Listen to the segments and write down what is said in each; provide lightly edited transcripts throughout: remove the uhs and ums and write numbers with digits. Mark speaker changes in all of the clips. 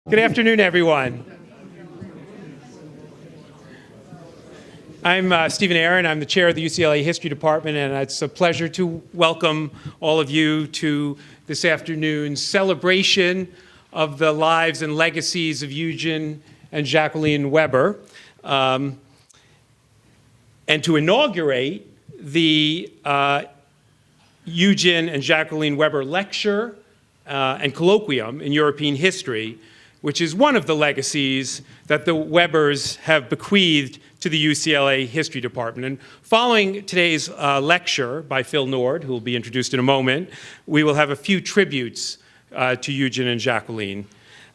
Speaker 1: Good afternoon, everyone. I'm Stephen Aaron. I'm the chair of the UCLA History Department, and it's a pleasure to welcome all of you to this afternoon's celebration of the lives and legacies of Eugen and Jacqueline Weber, and to inaugurate the Eugen and Jacqueline Weber Lecture and Colloquium in European History, which is one of the legacies that the Webers have bequeathed to the UCLA History Department. And following today's lecture by Phil Nord, who will be introduced in a moment, we will have a few tributes to Eugen and Jacqueline.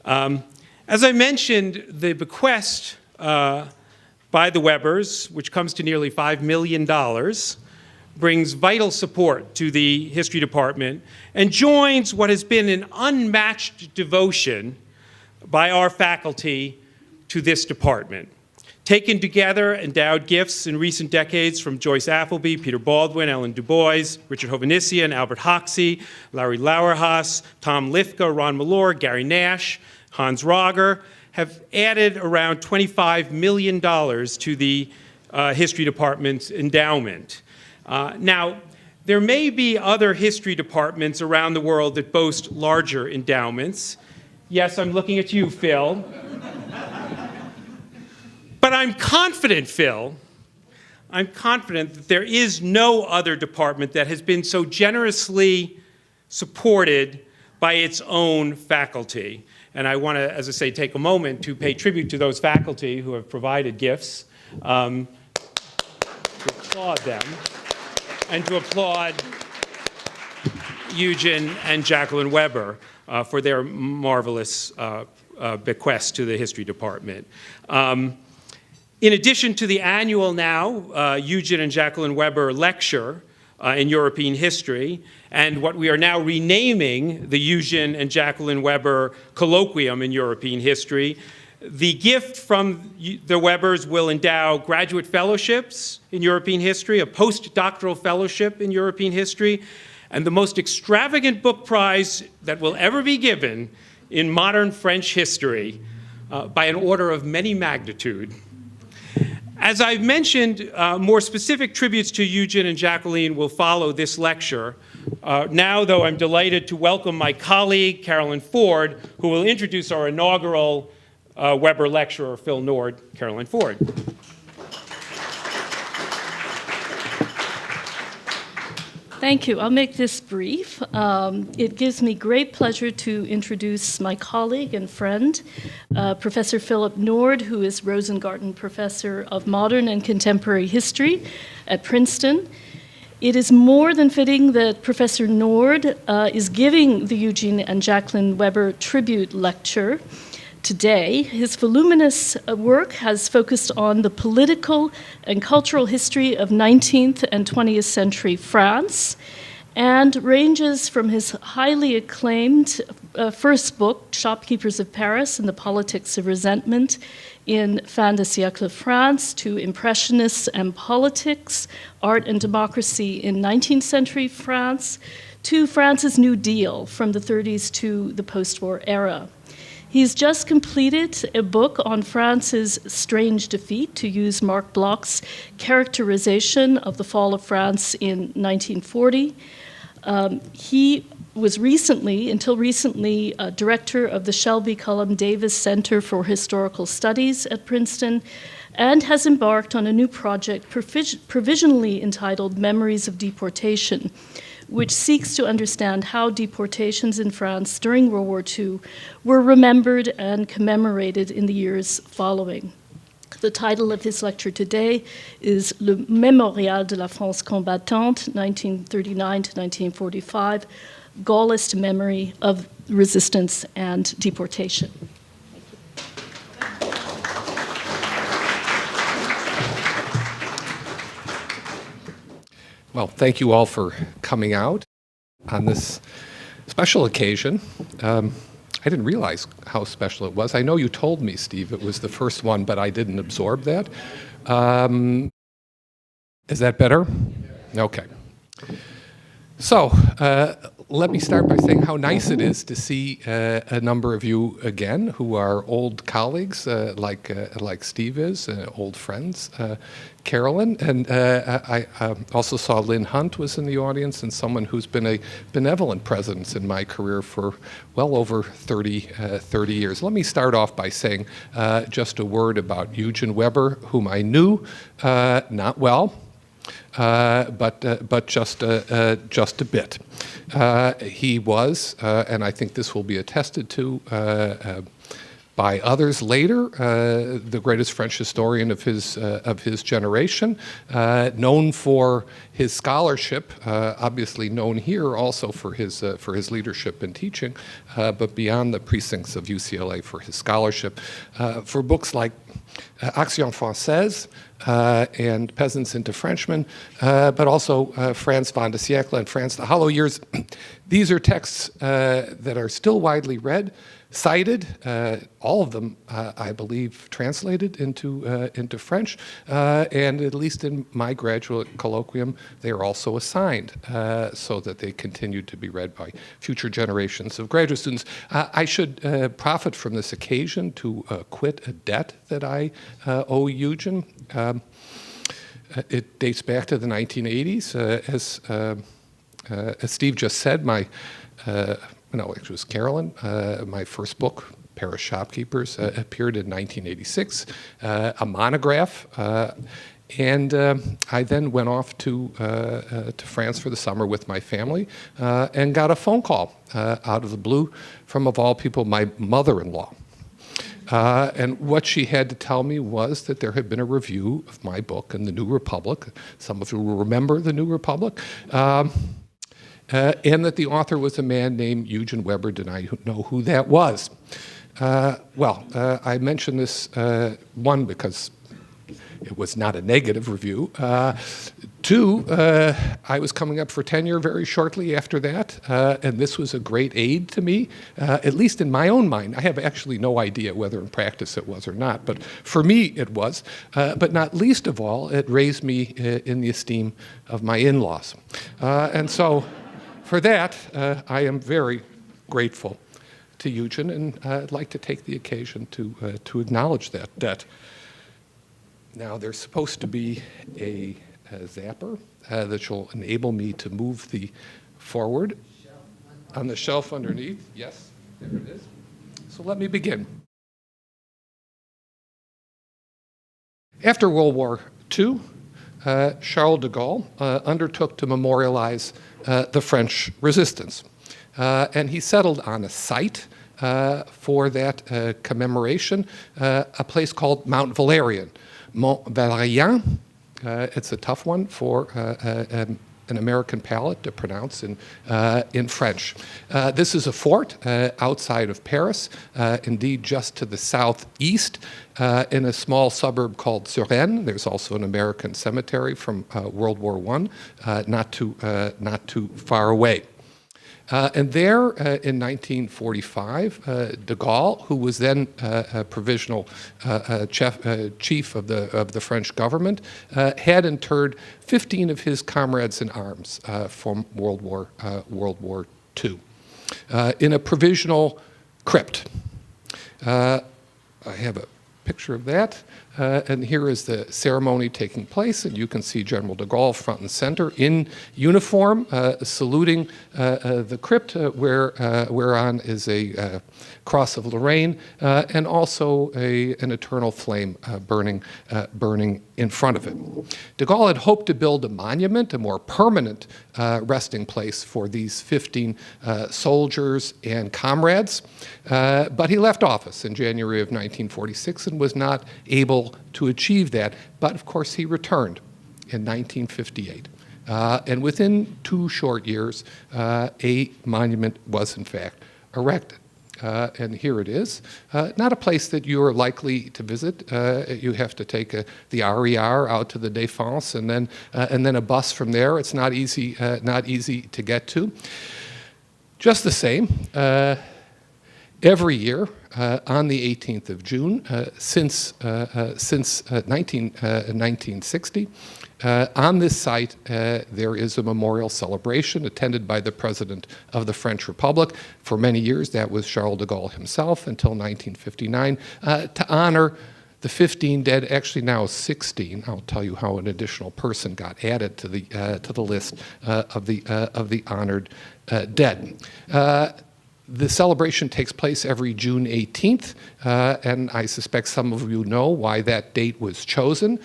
Speaker 1: As I mentioned, the bequest by the Webers, which comes to nearly $5 million, brings vital support to the History Department and joins what has been an unmatched devotion by our faculty to this department. Taken together, endowed gifts in recent decades from Joyce Appleby, Peter Baldwin, Ellen Du Bois, Richard Hovhannissian, Albert Hoxie, Larry Lauerhaus, Tom Lithka, Ron Malore, Gary Nash, Hans Rager, have added around $25 million to the History Department's endowment. Now, there may be other history departments around the world that boast larger endowments. Yes, I'm looking at you, Phil. But I'm confident, Phil, I'm confident that there is no other department that has been so generously supported by its own faculty. And I want to, as I say, take a moment to pay tribute to those faculty who have provided gifts, to applaud them, and to applaud Eugen and Jacqueline Weber for their marvelous bequest to the History Department. In addition to the annual now Eugen and Jacqueline Weber Lecture in European History, and what we are now renaming the Eugen and Jacqueline Weber Colloquium in European History, the gift from the Webers will endow graduate fellowships in European history, a postdoctoral fellowship in European history, and the most extravagant book prize that will ever be given in modern French history by an order of many magnitude. As I've mentioned, more specific tributes to Eugen and Jacqueline will follow this lecture. Now, though, I'm delighted to welcome my colleague, Carolyn Ford, who will introduce our inaugural Weber lecturer, Phil Nord. Carolyn Ford.
Speaker 2: Thank you. I'll make this brief. It gives me great pleasure to introduce my colleague and friend, Professor Philip Nord, who is Rosengarten Professor of Modern and Contemporary History at Princeton. It is more than fitting that Professor Nord is giving the Eugen and Jacqueline Weber tribute lecture today. His voluminous work has focused on the political and cultural history of 19th and 20th century France, and ranges from his highly acclaimed first book, Shopkeepers of Paris and the Politics of Resentment in Fin de siècle France, to Impressionists and Politics, Art and Democracy in 19th century France, to France's New Deal from the 30s to the post-war era. He's just completed a book on France's strange defeat, to use Marc Bloch's characterization of the fall of France in 1940. He was until recently, director of the Shelby Cullom Davis Center for Historical Studies at Princeton, and has embarked on a new project provisionally entitled Memories of Deportation, which seeks to understand how deportations in France during World War II were remembered and commemorated in the years following. The title of his lecture today is Le Mémorial de la France Combattante, 1939 to 1945, Gaullist Memory of Resistance and Deportation.
Speaker 3: Well, thank you all for coming out on this special occasion. I didn't realize how special it was. I know you told me, Steve, it was the first one, but I didn't absorb that. Is that better? Okay. So let me start by saying how nice it is to see a number of you again who are old colleagues, like Steve is, old friends, Carolyn. And I also saw Lynn Hunt was in the audience, and someone who's been a benevolent presence in my career for well over 30 years. Let me start off by saying just a word about Eugen Weber, whom I knew not well, but just a bit. He was, and I think this will be attested to by others later, the greatest French historian of his generation, known for his scholarship, obviously known here also for his leadership in teaching, but beyond the precincts of UCLA for his scholarship, for books like Action Française and Peasants into Frenchmen, but also France van de Siècle and France the Hollow Years. These are texts that are still widely read, cited, all of them, I believe, translated into French, and at least in my graduate colloquium, they are also assigned so that they continue to be read by future generations of graduate students. I should profit from this occasion to quit a debt that I owe Eugen. It dates back to the 1980s. As Steve just said, it was Carolyn. My first book, Paris Shopkeepers, appeared in 1986, a monograph. And I then went off to France for the summer with my family and got a phone call out of the blue from, of all people, my mother-in-law. And what she had to tell me was that there had been a review of my book in the New Republic. Some of you will remember the New Republic. And that the author was a man named Eugen Weber. Did I know who that was? I mention this, one, because it was not a negative review. Two, I was coming up for tenure very shortly after that, and this was a great aid to me, at least in my own mind. I have actually no idea whether in practice it was or not, but for me it was. But not least of all, it raised me in the esteem of my in-laws. And so, for that, I am very grateful to Eugen, and I'd like to take the occasion to acknowledge that debt. Now, there's supposed to be a zapper that will enable me to move the forward on the shelf underneath. Yes, there it is. So let me begin. After World War II, Charles de Gaulle undertook to memorialize the French resistance. And he settled on a site for that commemoration, a place called Mount Valérien. Mont Valérien, it's a tough one for an American palate to pronounce in French. This is a fort outside of Paris, indeed just to the southeast, in a small suburb called Suresnes. There's also an American cemetery from World War I, not too far away. And there, in 1945, de Gaulle, who was then provisional chief of the French government, had interred 15 of his comrades in arms from World War II in a provisional crypt. I have a picture of that. And here is the ceremony taking place, and you can see General de Gaulle front and center in uniform, saluting the crypt, whereon is a cross of Lorraine, and also an eternal flame burning in front of it. De Gaulle had hoped to build a monument, a more permanent resting place for these 15 soldiers and comrades, but he left office in January of 1946 and was not able to achieve that. But of course he returned in 1958. And within 2 short years, a monument was in fact erected. And here it is. Not a place that you are likely to visit. You have to take the RER out to the Défense and then a bus from there. It's not easy to get to. Just the same, every year on the 18th of June since 1960, On this site, there is a memorial celebration attended by the President of the French Republic. For many years, that was Charles de Gaulle himself until 1959, to honor the 15 dead, actually now 16. I'll tell you how an additional person got added to the list of the honored dead. The celebration takes place every June 18th, and I suspect some of you know why that date was chosen.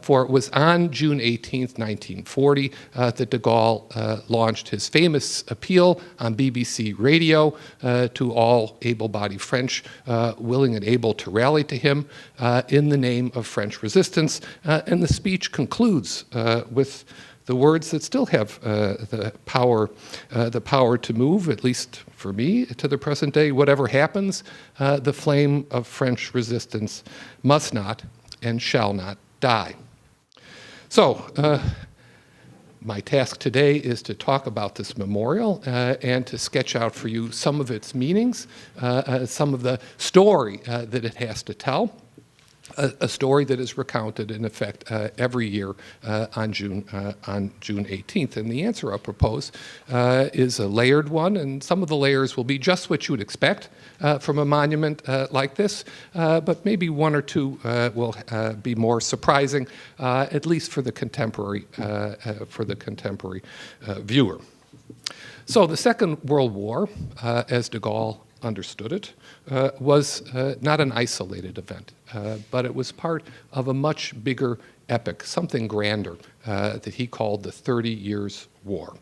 Speaker 3: For it was on June 18th, 1940, that de Gaulle launched his famous appeal on BBC radio to all able-bodied French willing and able to rally to him in the name of French resistance. And the speech concludes with the words that still have the power to move, at least for me, to the present day. Whatever happens, the flame of French resistance must not and shall not die. So, my task today is to talk about this memorial and to sketch out for you some of its meanings, some of the story that it has to tell. A story that is recounted, in effect, every year on June 18th. And the answer I propose is a layered one, and some of the layers will be just what you would expect from a monument like this, but maybe one or two will be more surprising, at least for the contemporary viewer. So the Second World War, as de Gaulle understood it, was not an isolated event, but it was part of a much bigger epic, something grander that he called the 30 Years' War.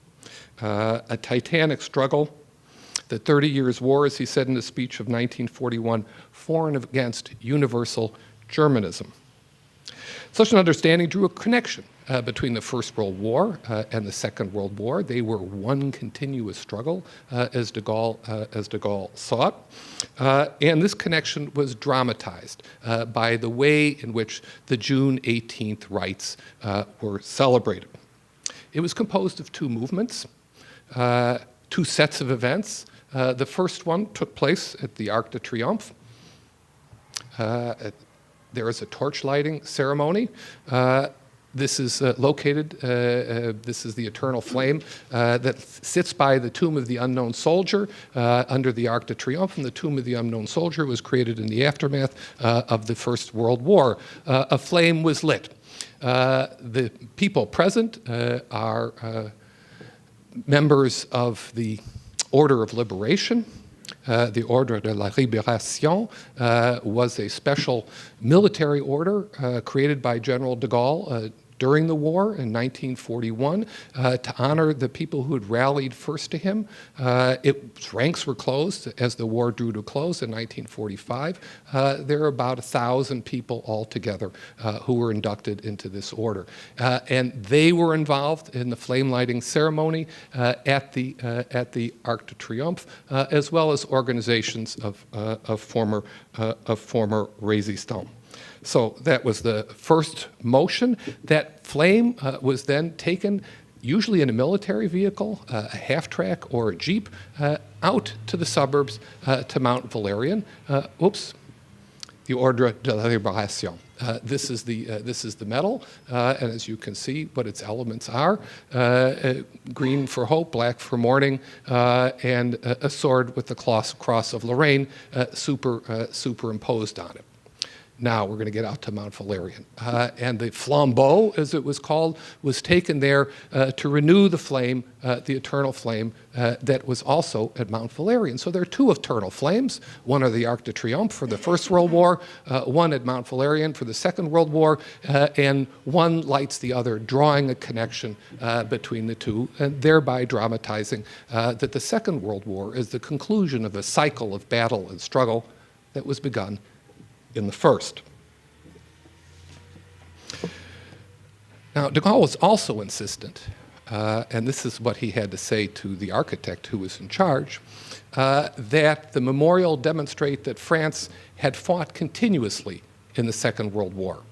Speaker 3: A titanic struggle, the 30 Years' War, as he said in the speech of 1941, for and against universal Germanism. Such an understanding drew a connection between the First World War and the Second World War. They were one continuous struggle, as de Gaulle saw it. And this connection was dramatized by the way in which the June 18th rites were celebrated. It was composed of two movements, two sets of events. The first one took place at the Arc de Triomphe. There is a torch lighting ceremony. This is located, this is the eternal flame that sits by the tomb of the unknown soldier under the Arc de Triomphe, and the tomb of the unknown soldier was created in the aftermath of the First World War. A flame was lit. The people present are members of the Order of Liberation. The Ordre de la Libération was a special military order created by General de Gaulle during the war in 1941 to honor the people who had rallied first to him. Its ranks were closed as the war drew to a close in 1945. There are about 1,000 people altogether who were inducted into this order. And they were involved in the flame lighting ceremony at the Arc de Triomphe, as well as organizations of former Résistants. So that was the first motion. That flame was then taken, usually in a military vehicle, a half-track or a jeep, out to the suburbs to Mount Valérien. The Ordre de la Libération. This is the medal, and as you can see, what its elements are: green for hope, black for mourning, and a sword with the cross of Lorraine superimposed on it. Now we're going to get out to Mount Valérien. And the flambeau, as it was called, was taken there to renew the flame, the eternal flame that was also at Mount Valérien. So there are two eternal flames, one at the Arc de Triomphe for the First World War, one at Mount Valérien for the Second World War, and one lights the other, drawing a connection between the two, and thereby dramatizing that the Second World War is the conclusion of a cycle of battle and struggle that was begun in the first. Now, de Gaulle was also insistent, and this is what he had to say to the architect who was in charge, that the memorial demonstrate that France had fought continuously in the Second World War.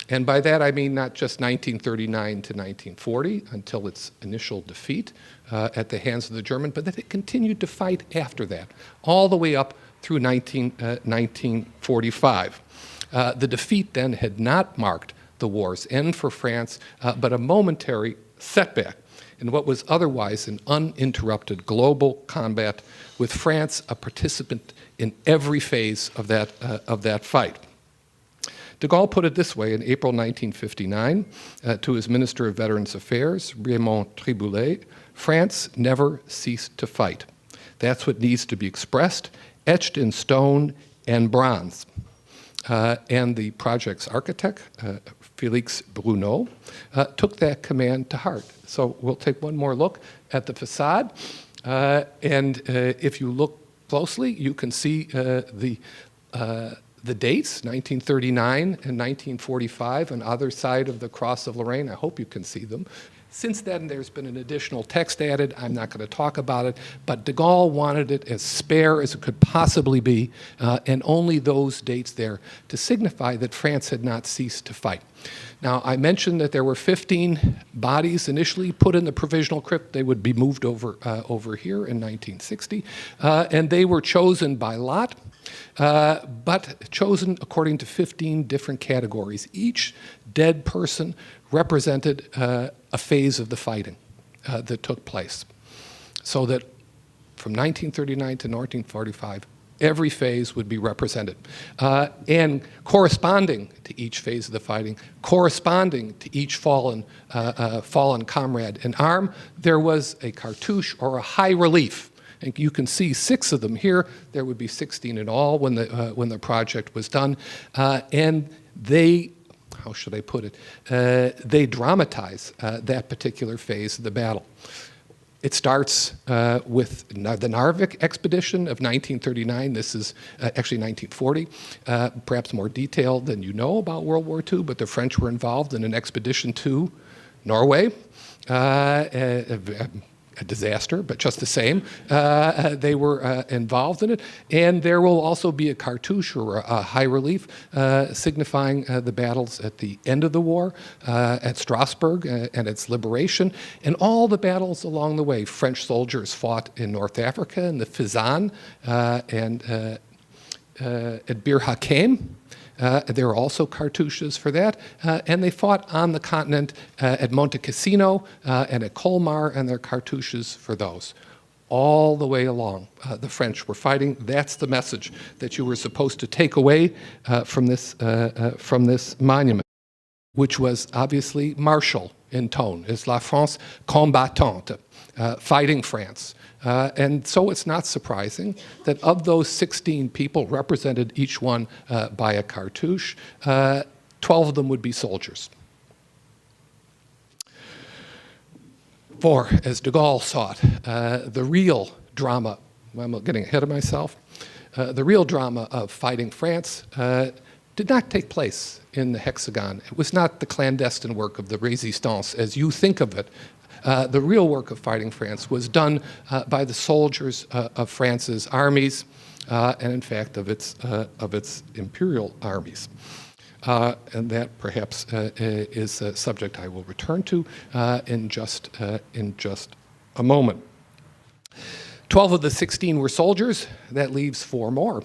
Speaker 3: And by that I mean not just 1939 to 1940 until its initial defeat at the hands of the Germans, but that it continued to fight after that, all the way up through 1945. The defeat then had not marked the war's end for France, but a momentary setback in what was otherwise an uninterrupted global combat, with France a participant in every phase of that fight. De Gaulle put it this way in April 1959 to his Minister of Veterans Affairs, Raymond Triboulet: France never ceased to fight. That's what needs to be expressed, etched in stone and bronze. And the project's architect, Félix Bruneau, took that command to heart. So we'll take one more look at the facade. And if you look closely, you can see the dates, 1939 and 1945, on either side of the Cross of Lorraine. I hope you can see them. Since then, there's been an additional text added. I'm not going to talk about it, but de Gaulle wanted it as spare as it could possibly be, and only those dates there to signify that France had not ceased to fight. Now, I mentioned that there were 15 bodies initially put in the provisional crypt. They would be moved over here in 1960, and they were chosen by lot. But chosen according to 15 different categories. Each dead person represented a phase of the fighting that took place. So that from 1939 to 1945, every phase would be represented. And corresponding to each phase of the fighting, corresponding to each fallen comrade in arm, there was a cartouche or a high relief. And you can see 6 of them here. There would be 16 in all when the project was done. And they, how should I put it? They dramatize that particular phase of the battle. It starts with the Narvik expedition of 1939. This is actually 1940, perhaps more detailed than you know about World War II, but the French were involved in an expedition to Norway. A disaster, but just the same. They were involved in it. And there will also be a cartouche or a high relief signifying the battles at the end of the war, at Strasbourg and its liberation, and all the battles along the way. French soldiers fought in North Africa, in the Fezzan, and at Bir Hakeim. There are also cartouches for that, and they fought on the continent at Monte Cassino and at Colmar, and there are cartouches for those. All the way along, the French were fighting. That's the message that you were supposed to take away from this monument, which was obviously martial in tone. It's La France combattante, fighting France. And so it's not surprising that of those 16 people represented each one by a cartouche, 12 of them would be soldiers. For, as de Gaulle saw it, the real drama, I'm getting ahead of myself, the real drama of fighting France did not take place in the Hexagon. It was not the clandestine work of the Résistance as you think of it. The real work of fighting France was done by the soldiers of France's armies, and in fact of its imperial armies. And that perhaps is a subject I will return to in just a moment. 12 of the 16 were soldiers. That leaves 4 more.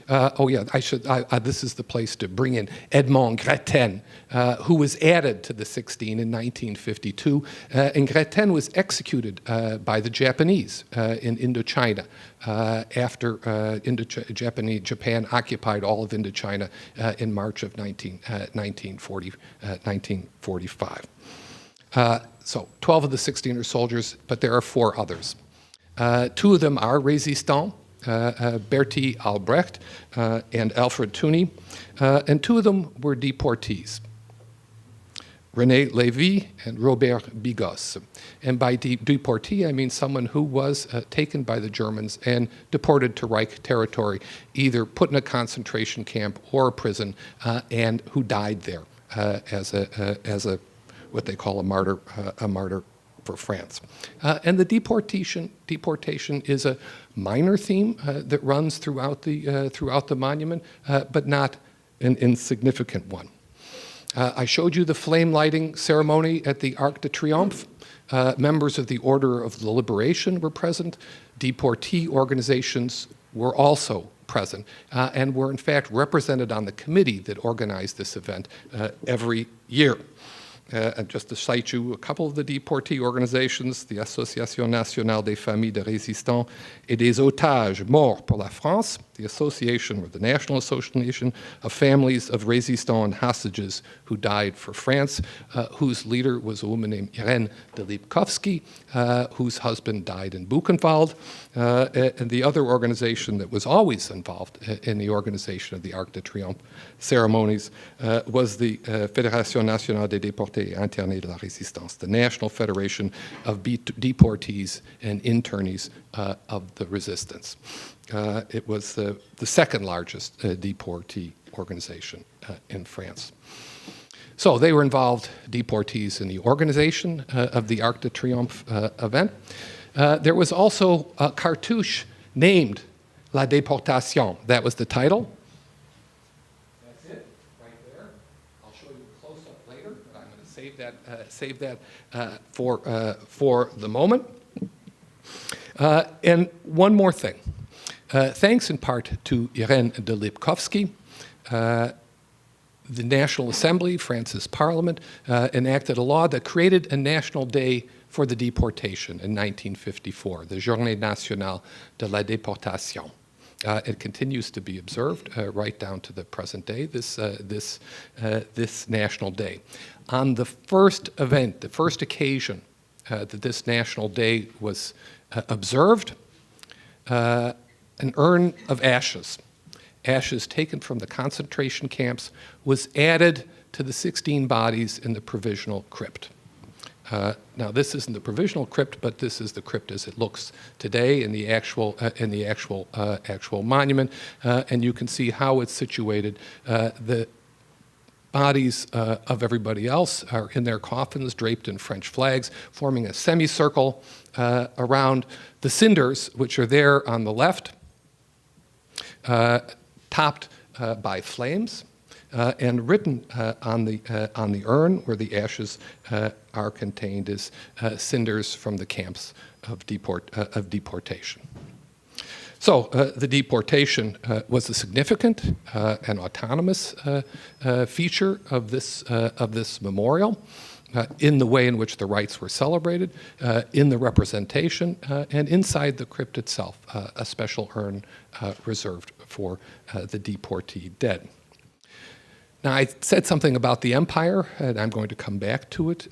Speaker 3: This is the place to bring in Edmond Gratien, who was added to the 16 in 1952. And Gratien was executed by the Japanese in Indochina after Japan occupied all of Indochina in March of 1945. So 12 of the 16 are soldiers, but there are 4 others. 2 of them are résistants. Bertie Albrecht and Alfred Tooney, and 2 of them were deportees, René Lévy and Robert Bigos. And by deportee, I mean someone who was taken by the Germans and deported to Reich territory, either put in a concentration camp or a prison, and who died there as a what they call a martyr for France. And the deportation is a minor theme that runs throughout the monument, but not an insignificant one. I showed you the flame lighting ceremony at the Arc de Triomphe. Members of the Order of the Liberation were present. Deportee organizations were also present, and were in fact represented on the committee that organized this event every year. And just to cite you a couple of the deportee organizations, the Association Nationale des Familles de Résistants et des Otages Morts pour la France, the association, or the National Association of Families of Résistants and Hostages who died for France, whose leader was a woman named Irène de Lipkovsky, whose husband died in Buchenwald, and the other organization that was always involved in the organization of the Arc de Triomphe ceremonies was the Fédération Nationale des Déportés et Internés de la Résistance, the National Federation of Deportees and Internees of the Resistance. It was the second largest deportee organization in France. So they were involved, deportees, in the organization of the Arc de Triomphe event. There was also a cartouche named La Deportation. That was the title. That's it, right there. I'll show you a close-up later, but I'm going to save that for the moment. And one more thing. Thanks in part to Irène de Lipkovsky, the National Assembly, France's parliament, enacted a law that created a national day for the deportation in 1954, the Journée nationale de la déportation. It continues to be observed right down to the present day, this national day. On the first event, the first occasion that this national day was observed, an urn of ashes taken from the concentration camps, was added to the 16 bodies in the provisional crypt. Now, this isn't the provisional crypt, but this is the crypt as it looks today in the actual monument, and you can see how it's situated. The bodies of everybody else are in their coffins, draped in French flags, forming a semicircle around the cinders, which are there on the left, topped by flames, and written on the urn where the ashes are contained is cinders from the camps of deportation. So the deportation was a significant and autonomous feature of this memorial, in the way in which the rites were celebrated, in the representation, and inside the crypt itself, a special urn reserved for the deportee dead. Now, I said something about the empire, and I'm going to come back to it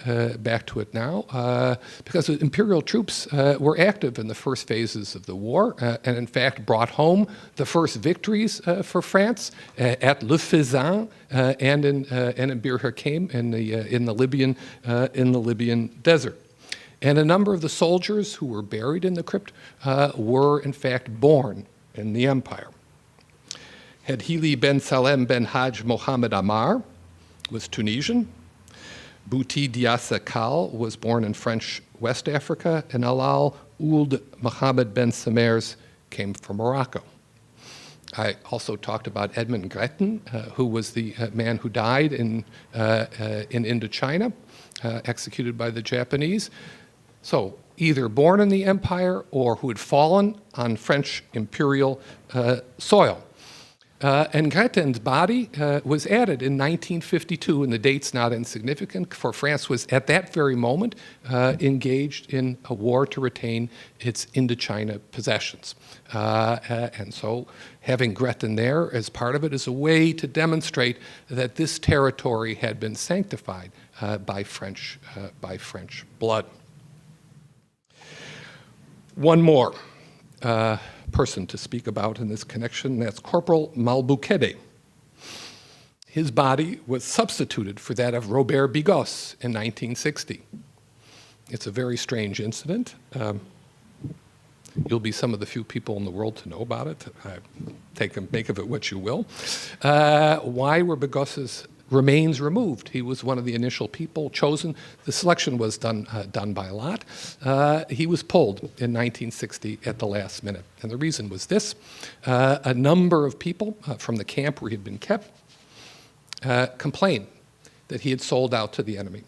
Speaker 3: now, because the imperial troops were active in the first phases of the war, and in fact brought home the first victories for France at Le Faisan and in Bir Hakeim in the Libyan desert. And a number of the soldiers who were buried in the crypt were in fact born in the empire. Hedhili ben Salem ben Haj Mohammed Ammar was Tunisian. Bouti Diassa Kal was born in French West Africa, and Alal Ould Mohammed ben Samers came from Morocco. I also talked about Edmund Gretten, who was the man who died in Indochina, executed by the Japanese. So either born in the empire or who had fallen on French imperial soil. And Gretten's body was added in 1952, and the date's not insignificant, for France was at that very moment engaged in a war to retain its Indochina possessions. And so having Gretten there as part of it is a way to demonstrate that this territory had been sanctified by French blood. One more person to speak about in this connection, that's Corporal Malboukede. His body was substituted for that of Robert Bigos in 1960. It's a very strange incident. You'll be some of the few people in the world to know about it. Make of it what you will. Why were Bigos's remains removed? He was one of the initial people chosen. The selection was done by lot. He was pulled in 1960 at the last minute. And the reason was this. A number of people from the camp where he had been kept complained that he had sold out to the enemy.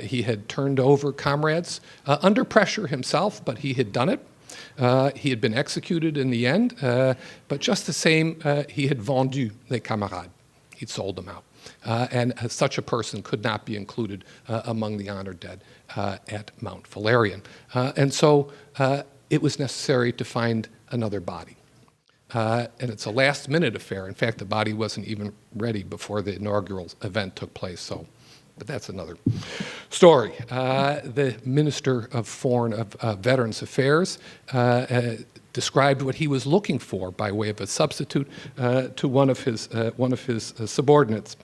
Speaker 3: He had turned over comrades under pressure himself, but he had done it. He had been executed in the end, but just the same, he had vendu les camarades. He'd sold them out. And such a person could not be included among the honored dead at Mount Valérien. And so it was necessary to find another body. And it's a last-minute affair. In fact, the body wasn't even ready before the inaugural event took place. But that's another story. The Minister of Veterans Affairs described what he was looking for by way of a substitute to one of his subordinates,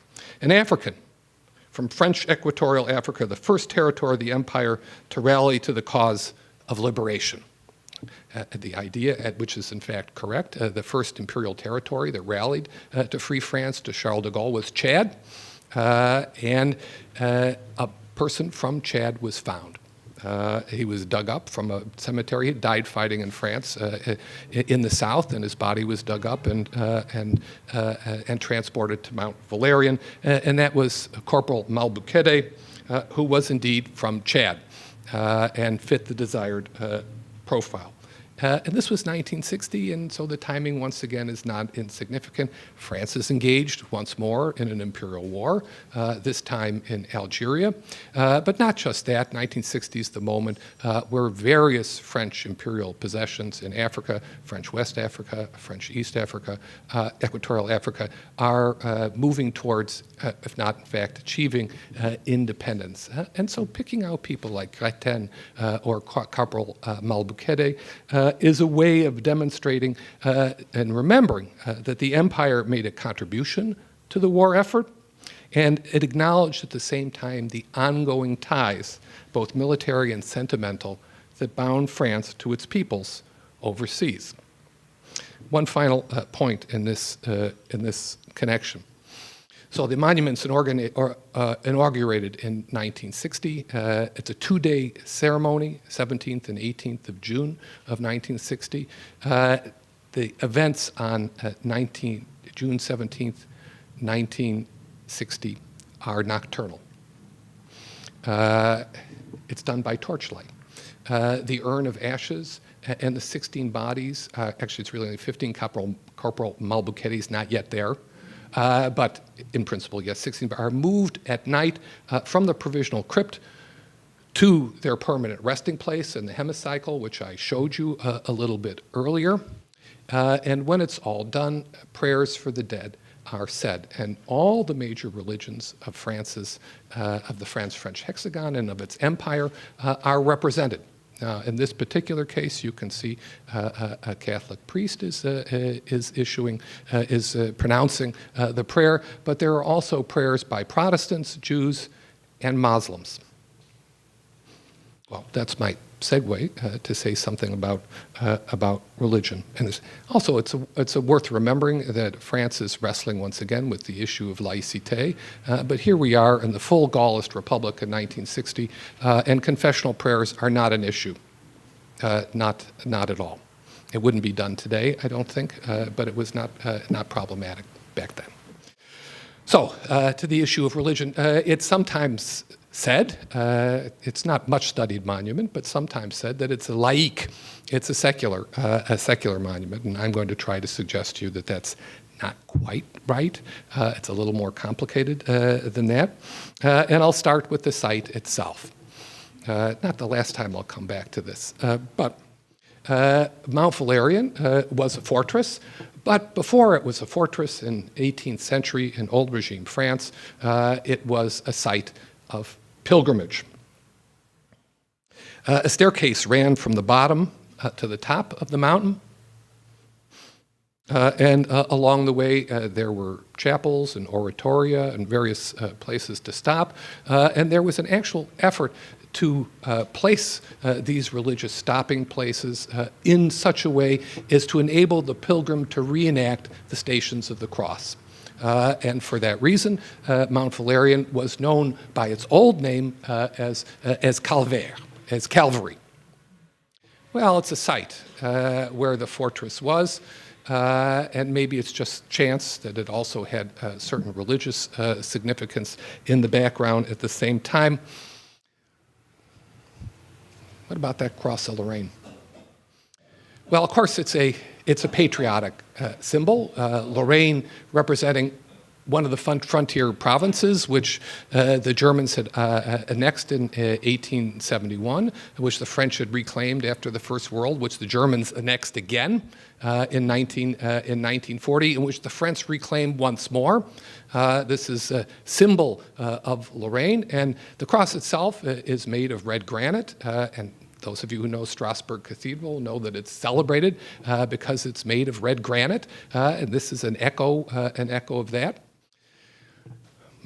Speaker 3: an African from French Equatorial Africa, the first territory of the empire to rally to the cause of liberation. The idea, which is in fact correct, the first imperial territory that rallied to free France to Charles de Gaulle was Chad, and a person from Chad was found. He was dug up from a cemetery. He died fighting in France in the south, and his body was dug up and transported to Mount Valérien, and that was Corporal Malbukede, who was indeed from Chad and fit the desired profile. And this was 1960, and so the timing, once again, is not insignificant. France is engaged once more in an imperial war, this time in Algeria. But not just that. 1960 is the moment where various French imperial possessions in Africa, French West Africa, French East Africa, Equatorial Africa, are moving towards, if not, in fact, achieving independence. And so picking out people like Crétin or Corporal Malbukede is a way of demonstrating and remembering that the empire made a contribution to the war effort, and it acknowledged at the same time the ongoing ties, both military and sentimental, that bound France to its peoples overseas. One final point in this connection. So the monument's inaugurated in 1960. It's a two-day ceremony, 17th and 18th of June of 1960. The events on June 17th, 1960 are nocturnal. It's done by torchlight. The urn of ashes and the 16 bodies, actually it's really only 15, Corporal Malbukede is not yet there. But in principle, yes, 16 are moved at night from the provisional crypt to their permanent resting place in the hemicycle, which I showed you a little bit earlier. And when it's all done, prayers for the dead are said. And all the major religions of of the France-French hexagon and of its empire are represented. In this particular case, you can see a Catholic priest is pronouncing the prayer, but there are also prayers by Protestants, Jews, and Muslims. Well, that's my segue to say something about religion. And also, it's worth remembering that France is wrestling once again with the issue of laïcité. But here we are in the full Gaullist Republic in 1960, and confessional prayers are not an issue, not at all. It wouldn't be done today, I don't think, but it was not problematic back then. So, to the issue of religion, it's sometimes said, it's not much studied monument, but sometimes said that it's a laïque, it's a secular monument, and I'm going to try to suggest to you that that's not quite right. It's a little more complicated than that. And I'll start with the site itself. Not the last time I'll come back to this, but Mount Valérien was a fortress. But before it was a fortress in 18th century in old regime France, it was a site of pilgrimage. A staircase ran from the bottom to the top of the mountain. And along the way, there were chapels and oratoria and various places to stop. And there was an actual effort to place these religious stopping places in such a way as to enable the pilgrim to reenact the Stations of the Cross. And for that reason, Mount Valérien was known by its old name as Calvaire, as Calvary. Well, it's a site where the fortress was, and maybe it's just chance that it also had certain religious significance in the background at the same time. What about that cross of Lorraine? Well, of course, it's a patriotic symbol. Lorraine representing one of the frontier provinces, which the Germans had annexed in 1871, which the French had reclaimed after the First World, which the Germans annexed again in 1940, in which the French reclaimed once more. This is a symbol of Lorraine, and the cross itself is made of red granite, and those of you who know Strasbourg Cathedral know that it's celebrated because it's made of red granite, and this is an echo of that.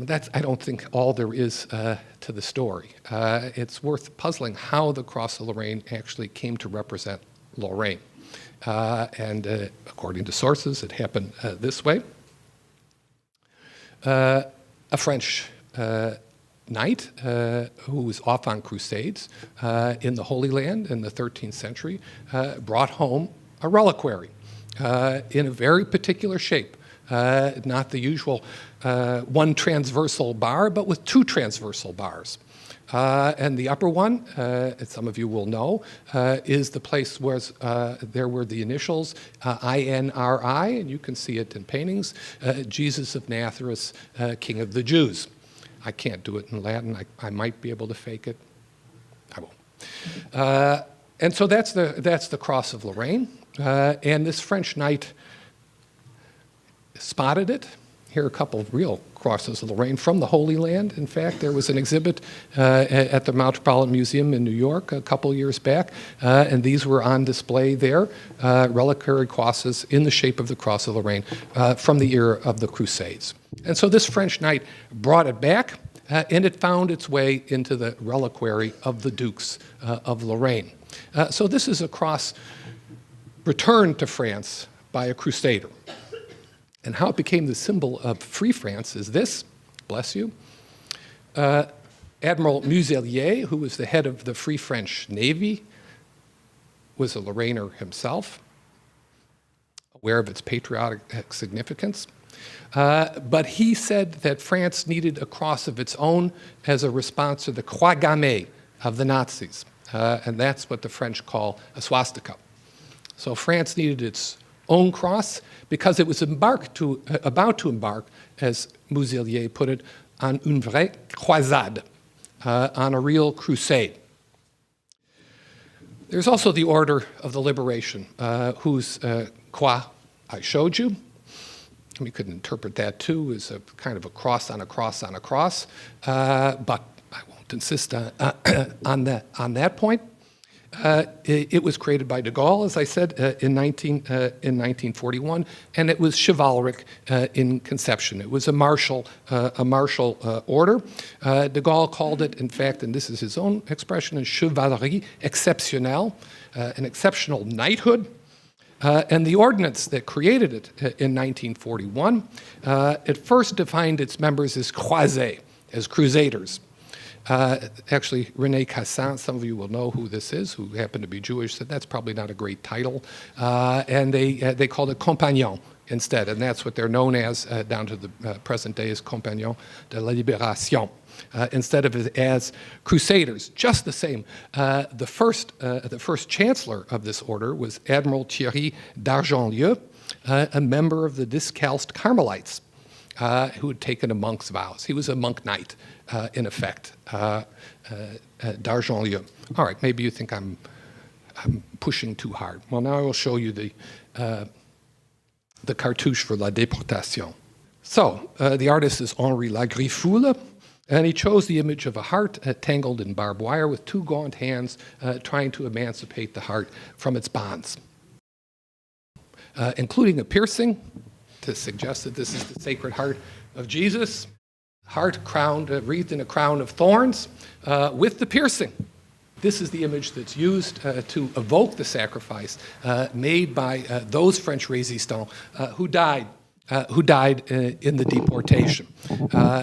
Speaker 3: That's, I don't think, all there is to the story. It's worth puzzling how the Cross of Lorraine actually came to represent Lorraine. And according to sources, it happened this way. A French knight who was off on crusades in the Holy Land in the 13th century brought home a reliquary in a very particular shape. Not the usual one transversal bar, but with two transversal bars. And the upper one, as some of you will know, is the place where there were the initials INRI, and you can see it in paintings, Jesus of Nazareth, King of the Jews. I can't do it in Latin. I might be able to fake it. I won't. And so that's the Cross of Lorraine. And this French knight spotted it. Here are a couple of real crosses of Lorraine from the Holy Land. In fact, there was an exhibit at the Metropolitan Museum in New York a couple years back, and these were on display there, reliquary crosses in the shape of the Cross of Lorraine from the era of the Crusades. And so this French knight brought it back, and it found its way into the reliquary of the Dukes of Lorraine. So this is a cross returned to France by a crusader. And how it became the symbol of Free France is this, bless you. Admiral Muselier, who was the head of the Free French Navy, was a Lorrainer himself, aware of its patriotic significance. But he said that France needed a cross of its own as a response to the croix gammée of the Nazis. And that's what the French call a swastika. So France needed its own cross because it was about to embark, as Muselier put it, on une vraie croisade, on a real crusade. There's also the Order of the Liberation, whose croix I showed you. We could interpret that too as a kind of a cross on a cross on a cross, but I won't insist on that point. It was created by de Gaulle, as I said, in 1941, and it was chivalric in conception. It was a martial order. De Gaulle called it, in fact, and this is his own expression, a chevalerie exceptionnelle, an exceptional knighthood. And the ordinance that created it in 1941, it first defined its members as croisés, as crusaders. Actually, René Cassin, some of you will know who this is, who happened to be Jewish, said that's probably not a great title. And they called it compagnons instead, and that's what they're known as down to the present day as compagnons de la libération, instead of as crusaders. Just the same, the first chancellor of this order was Admiral Thierry d'Argentlieu, a member of the Discalced Carmelites, who had taken a monk's vows. He was a monk knight, in effect, d'Argentlieu. All right, maybe you think I'm pushing too hard. Well, now I will show you the cartouche for La Deportation. So, the artist is Henri Lagriffoule, and he chose the image of a heart tangled in barbed wire with two gaunt hands trying to emancipate the heart from its bonds, including a piercing to suggest that this is the Sacred Heart of Jesus, heart crowned, wreathed in a crown of thorns, with the piercing. This is the image that's used to evoke the sacrifice made by those French résistants who died in the deportation.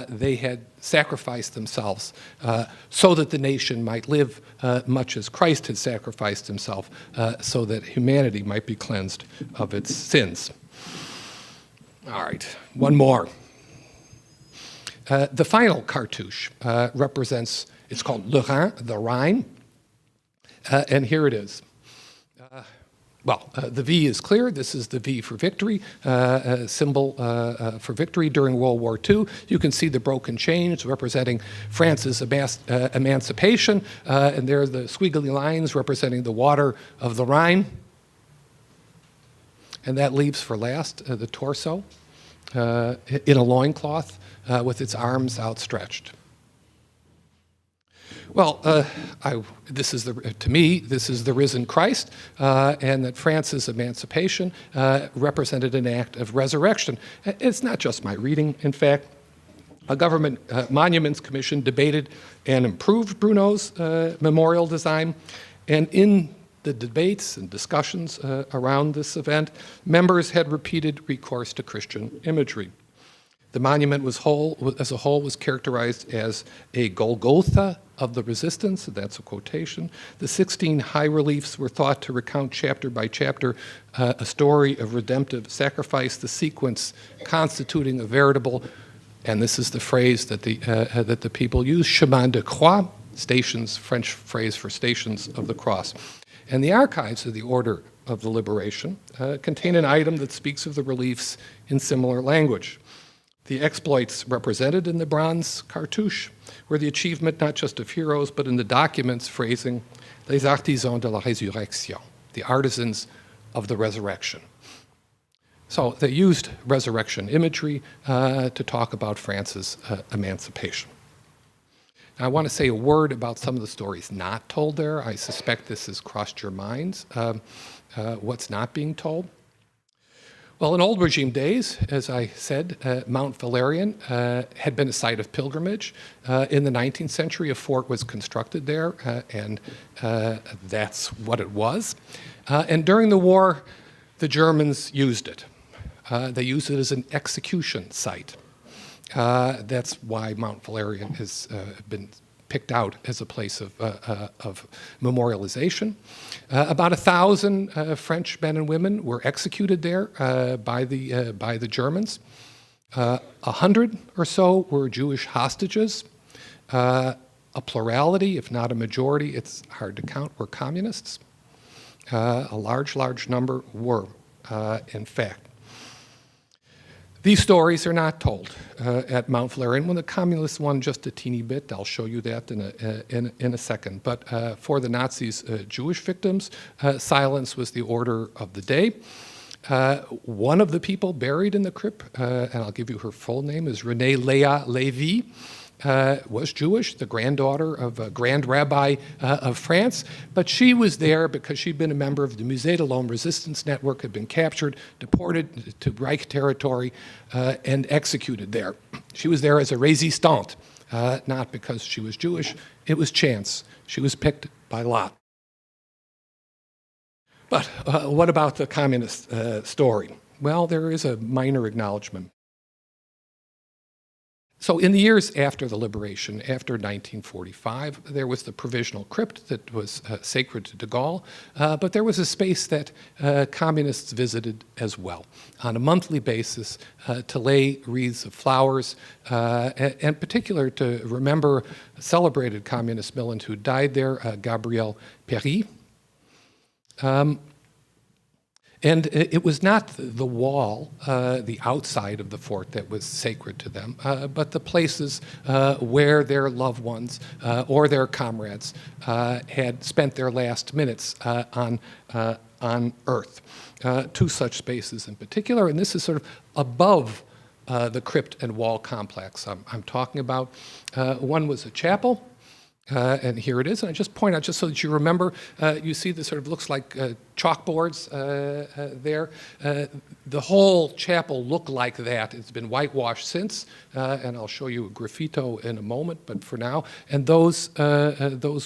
Speaker 3: They had sacrificed themselves so that the nation might live much as Christ had sacrificed himself so that humanity might be cleansed of its sins. All right, one more. The final cartouche represents, it's called Le Rhin, the Rhine, and here it is. The V is clear. This is the V for victory, symbol for victory during World War II. You can see the broken chains representing France's emancipation, and there are the squiggly lines representing the water of the Rhine. And that leaves for last the torso in a loincloth with its arms outstretched. Well, to me, this is the risen Christ, and that France's emancipation represented an act of resurrection. It's not just my reading, in fact. A government monuments commission debated and improved Brunel's memorial design, and in the debates and discussions around this event, members had repeated recourse to Christian imagery. The monument as a whole was characterized as a Golgotha of the resistance, that's a quotation. The 16 high reliefs were thought to recount chapter by chapter a story of redemptive sacrifice, the sequence constituting a veritable, and this is the phrase that the people use, chemin de croix, stations, French phrase for stations of the cross. And the archives of the Order of the Liberation contain an item that speaks of the reliefs in similar language. The exploits represented in the bronze cartouche were the achievement not just of heroes, but in the documents phrasing les artisans de la résurrection, the artisans of the resurrection. So they used resurrection imagery to talk about France's emancipation. Now, I want to say a word about some of the stories not told there. I suspect this has crossed your minds. What's not being told? Well, in old regime days, as I said, Mount Valérien had been a site of pilgrimage. In the 19th century, a fort was constructed there, and that's what it was. And during the war, the Germans used it. They used it as an execution site. That's why Mount Valérien has been picked out as a place of memorialization. About 1,000 French men and women were executed there by the Germans. 100 or so were Jewish hostages. A plurality, if not a majority, it's hard to count, were communists. A large number were, in fact. These stories are not told at Mount Valérien. When the communists won just a teeny bit, I'll show you that in a second. But for the Nazis' Jewish victims, silence was the order of the day. One of the people buried in the crypt, and I'll give you her full name, is Renée Léa Lévy. Was Jewish, the granddaughter of a grand rabbi of France, but she was there because she'd been a member of the Musée de l'Homme Resistance Network, had been captured, deported to Reich territory, and executed there. She was there as a résistante, not because she was Jewish. It was chance. She was picked by lot. But what about the communist story? Well, there is a minor acknowledgement. So in the years after the liberation, after 1945, there was the provisional crypt that was sacred to de Gaulle, but there was a space that communists visited as well on a monthly basis to lay wreaths of flowers, and in particular to remember a celebrated communist militant who died there, Gabriel Péry. And it was not the wall, the outside of the fort that was sacred to them, but the places where their loved ones or their comrades had spent their last minutes on Earth. Two such spaces in particular, and this is sort of above the crypt and wall complex I'm talking about. One was a chapel. And here it is, and I just point out, just so that you remember, you see this sort of looks like chalkboards there. The whole chapel looked like that. It's been whitewashed since, and I'll show you a graffito in a moment, but for now. And those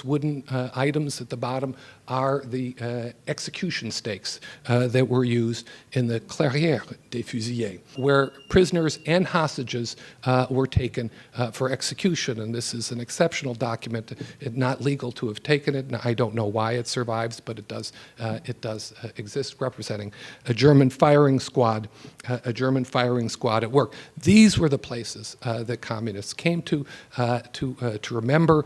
Speaker 3: wooden items at the bottom are the execution stakes that were used in the Clairière des Fusillés, where prisoners and hostages were taken for execution. And this is an exceptional document. It's not legal to have taken it, and I don't know why it survives, but it does exist, representing a German firing squad at work. These were the places that communists came to remember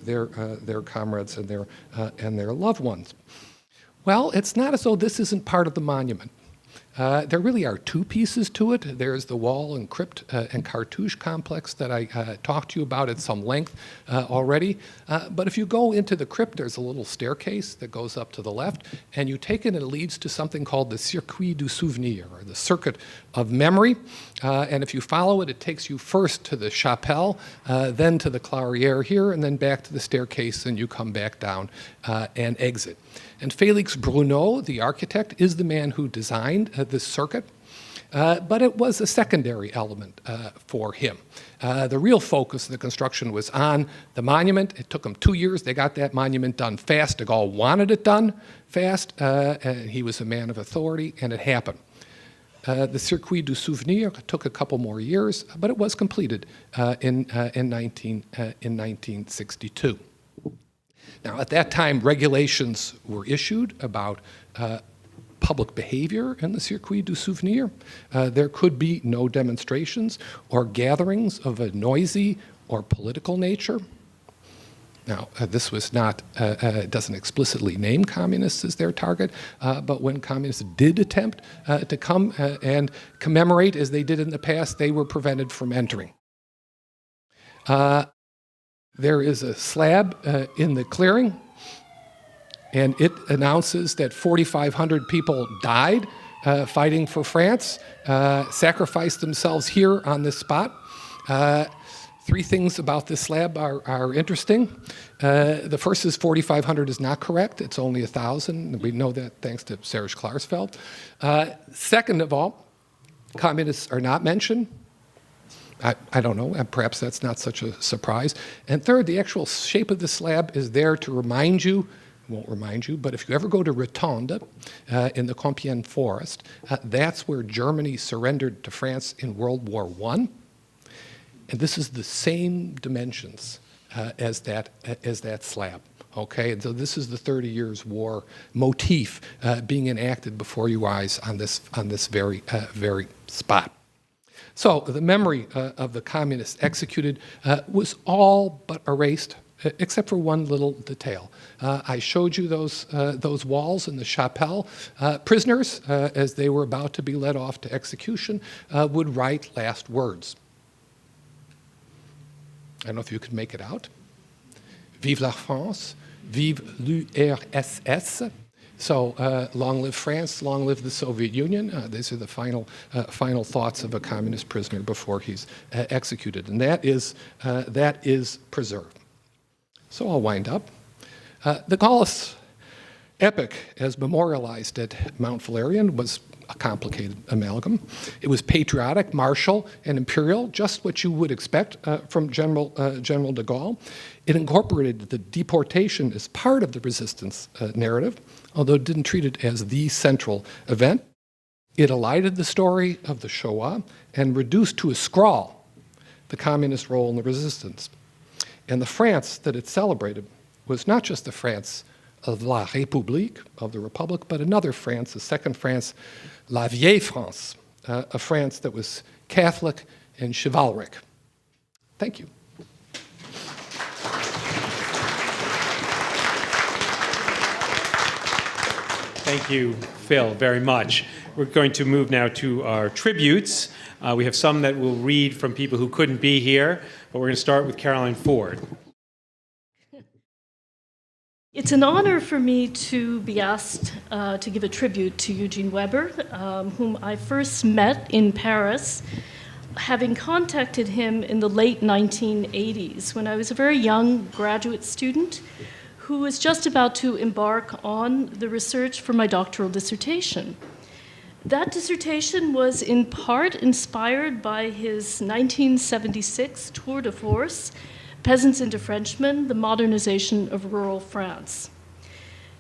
Speaker 3: their comrades and their loved ones. Well, it's not as though this isn't part of the monument. There really are two pieces to it. There's the wall and crypt and cartouche complex that I talked to you about at some length already. But if you go into the crypt, there's a little staircase that goes up to the left, and you take it and it leads to something called the Circuit du Souvenir, or the Circuit of Memory. And if you follow it, it takes you first to the chapelle, then to the clairière here, and then back to the staircase, and you come back down and exit. And Félix Bruneau, the architect, is the man who designed this circuit, but it was a secondary element for him. The real focus of the construction was on the monument. It took them 2 years. They got that monument done fast. De Gaulle wanted it done fast, and he was a man of authority, and it happened. The Circuit du Souvenir took a couple more years, but it was completed in 1962. Now, at that time, regulations were issued about public behavior in the Circuit du Souvenir. There could be no demonstrations or gatherings of a noisy or political nature. Now, this was not, doesn't explicitly name communists as their target, but when communists did attempt to come and commemorate as they did in the past, they were prevented from entering. There is a slab in the clearing, and it announces that 4,500 people died fighting for France, sacrificed themselves here on this spot. Three things about this slab are interesting. The first is 4,500 is not correct. It's only 1,000. We know that thanks to Serge Klarsfeld. Second of all, communists are not mentioned. I don't know, perhaps that's not such a surprise. And third, the actual shape of the slab is there to remind you, won't remind you, but if you ever go to Rotonde in the Compiègne forest, that's where Germany surrendered to France in World War I. And this is the same dimensions as that slab. Okay, and so this is the 30 Years' War motif being enacted before your eyes on this very spot. So the memory of the communists executed was all but erased, except for one little detail. I showed you those walls in the chapelle. Prisoners, as they were about to be led off to execution, would write last words. I don't know if you could make it out. Vive la France, vive l'URSS. So long live France, long live the Soviet Union. These are the final thoughts of a communist prisoner before he's executed. And that is preserved. So I'll wind up. The Gaullist epic, as memorialized at Mount Valérien, was a complicated amalgam. It was patriotic, martial, and imperial, just what you would expect from General de Gaulle. It incorporated the deportation as part of the resistance narrative, although it didn't treat it as the central event. It elided the story of the Shoah and reduced to a scrawl the communist role in the resistance. And the France that it celebrated was not just the France of la République, of the Republic, but another France, a second France, la vieille France, a France that was Catholic and chivalric. Thank you.
Speaker 1: Thank you, Phil, very much. We're going to move now to our tributes. We have some that we'll read from people who couldn't be here, but we're going to start with Caroline Ford.
Speaker 2: It's an honor for me to be asked to give a tribute to Eugen Weber, whom I first met in Paris, having contacted him in the late 1980s when I was a very young graduate student who was just about to embark on the research for my doctoral dissertation. That dissertation was in part inspired by his 1976 tour de force, Peasants into Frenchmen, the modernization of rural France.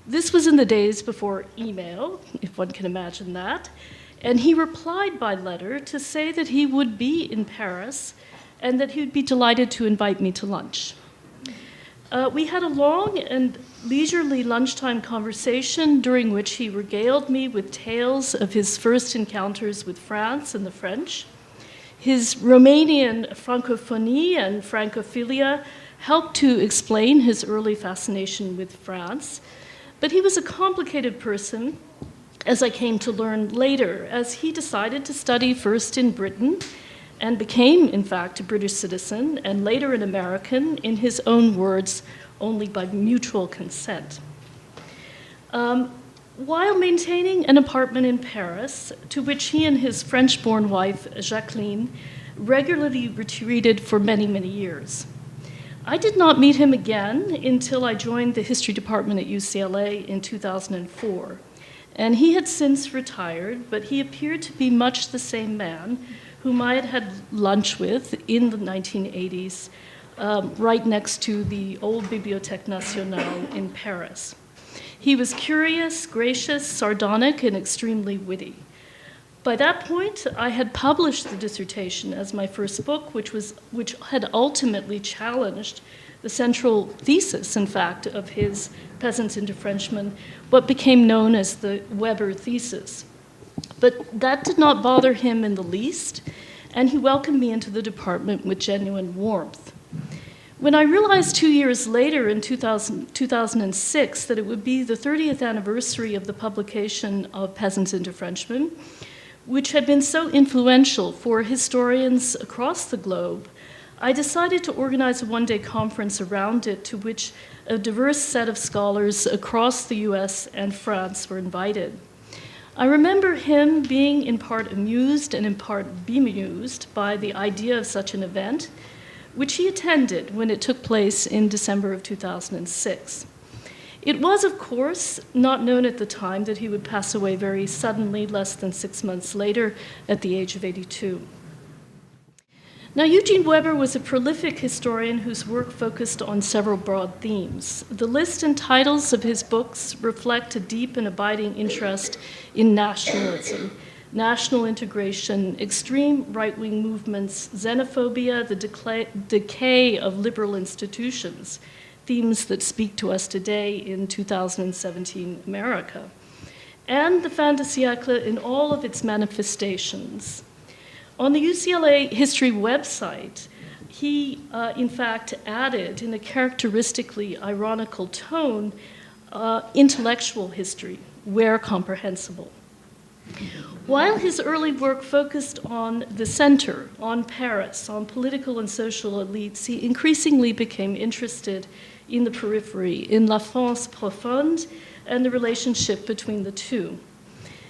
Speaker 2: This was in the days before email, if one can imagine that, and he replied by letter to say that he would be in Paris and that he would be delighted to invite me to lunch. We had a long and leisurely lunchtime conversation during which he regaled me with tales of his first encounters with France and the French. His Romanian francophonie and francophilia helped to explain his early fascination with France. But he was a complicated person, as I came to learn later, as he decided to study first in Britain and became, in fact, a British citizen, and later an American, in his own words, only by mutual consent. While maintaining an apartment in Paris, to which he and his French-born wife, Jacqueline, regularly retreated for many, many years. I did not meet him again until I joined the history department at UCLA in 2004. And he had since retired, but he appeared to be much the same man whom I had had lunch with in the 1980s, right next to the old Bibliothèque Nationale in Paris. He was curious, gracious, sardonic, and extremely witty. By that point, I had published the dissertation as my first book, which had ultimately challenged the central thesis, in fact, of his Peasants into Frenchmen, what became known as the Weber thesis. But that did not bother him in the least, and he welcomed me into the department with genuine warmth. When I realized 2 years later, in 2006, that it would be the 30th anniversary of the publication of Peasants into Frenchmen, which had been so influential for historians across the globe, I decided to organize a one-day conference around it, to which a diverse set of scholars across the US and France were invited. I remember him being in part amused and in part bemused by the idea of such an event, which he attended when it took place in December of 2006. It was, of course, not known at the time that he would pass away very suddenly, less than 6 months later, at the age of 82. Now, Eugen Weber was a prolific historian whose work focused on several broad themes. The list and titles of his books reflect a deep and abiding interest in nationalism, national integration, extreme right-wing movements, xenophobia, the decay of liberal institutions, themes that speak to us today in 2017 America, and the fin de siècle in all of its manifestations. On the UCLA history website, he, in fact, added, in a characteristically ironical tone, intellectual history, where comprehensible. While his early work focused on the center, on Paris, on political and social elites, he increasingly became interested in the periphery, in La France profonde, and the relationship between the two.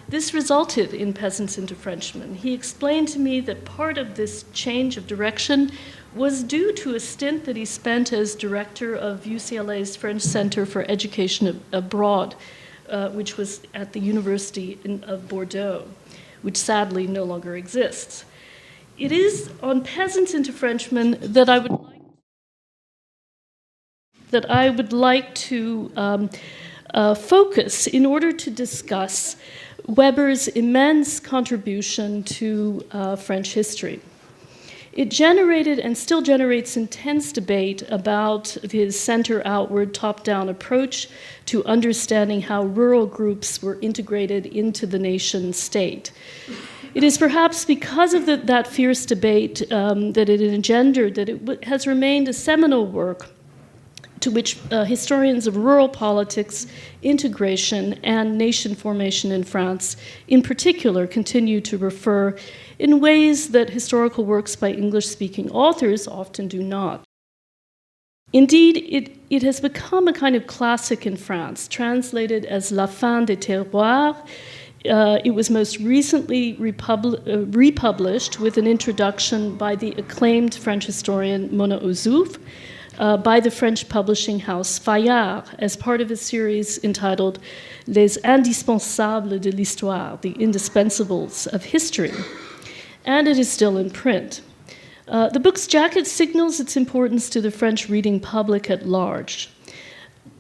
Speaker 2: This resulted in Peasants into Frenchmen. He explained to me that part of this change of direction was due to a stint that he spent as director of UCLA's French Center for Education Abroad, which was at the University of Bordeaux, which sadly no longer exists. It is on Peasants into Frenchmen that I would like to focus in order to discuss Weber's immense contribution to French history. It generated and still generates intense debate about his center-outward, top-down approach to understanding how rural groups were integrated into the nation-state. It is perhaps because of that fierce debate that it engendered that it has remained a seminal work to which historians of rural politics, integration, and nation formation in France, in particular, continue to refer in ways that historical works by English-speaking authors often do not. Indeed, it has become a kind of classic in France, translated as La fin des terroirs. It was most recently republished with an introduction by the acclaimed French historian Mona Ozouf, by the French publishing house Fayard as part of a series entitled Les Indispensables de l'Histoire, the Indispensables of History, and it is still in print. The book's jacket signals its importance to the French reading public at large.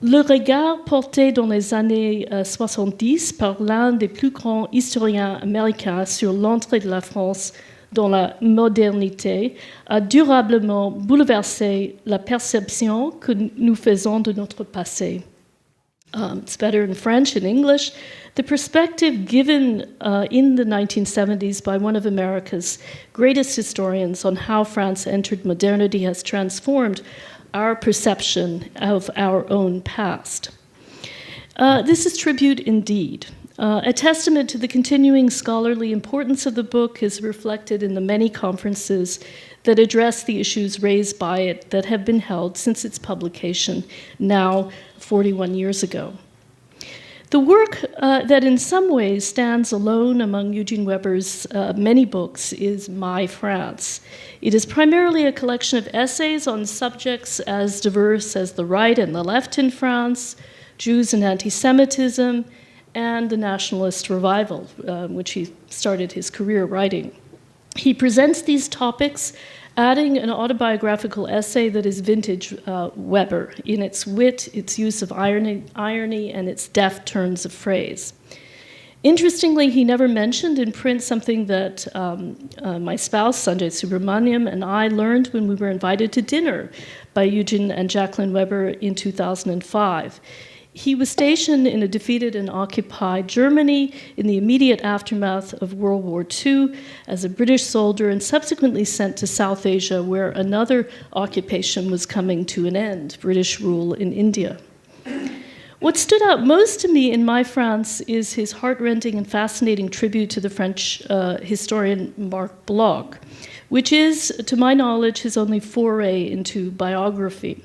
Speaker 2: Le regard porté dans les années 70 par l'un des plus grands historiens américains sur l'entrée de la France dans la modernité a durablement bouleversé la perception que nous faisons de notre passé. It's better in French and English. The perspective given in the 1970s by one of America's greatest historians on how France entered modernity has transformed our perception of our own past. This is tribute indeed. A testament to the continuing scholarly importance of the book is reflected in the many conferences that address the issues raised by it that have been held since its publication, now 41 years ago. The work that in some ways stands alone among Eugene Weber's many books is My France. It is primarily a collection of essays on subjects as diverse as the right and the left in France, Jews and anti-Semitism, and the nationalist revival, which he started his career writing. He presents these topics, adding an autobiographical essay that is vintage Weber in its wit, its use of irony, and its deft turns of phrase. Interestingly, he never mentioned in print something that my spouse, Sanjay Subramaniam, and I learned when we were invited to dinner by Eugen and Jacqueline Weber in 2005. He was stationed in a defeated and occupied Germany in the immediate aftermath of World War II as a British soldier and subsequently sent to South Asia, where another occupation was coming to an end, British rule in India. What stood out most to me in My France is his heartrending and fascinating tribute to the French historian Marc Bloch, which is, to my knowledge, his only foray into biography.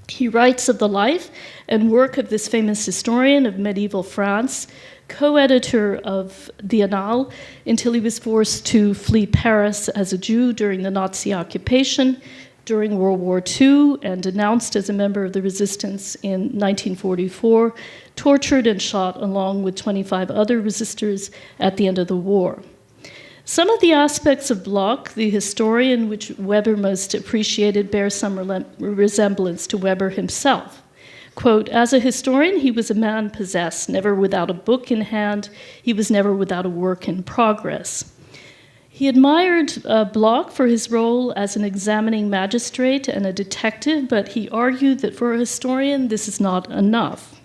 Speaker 2: He writes of the life and work of this famous historian of medieval France, co-editor of the Annales, until he was forced to flee Paris as a Jew during the Nazi occupation during World War II, and denounced as a member of the resistance in 1944, tortured and shot along with 25 other resistors at the end of the war. Some of the aspects of Bloch, the historian which Weber most appreciated, bear some resemblance to Weber himself. Quote, as a historian, he was a man possessed, never without a book in hand. He was never without a work in progress. He admired Bloch for his role as an examining magistrate and a detective, but he argued that for a historian, this is not enough.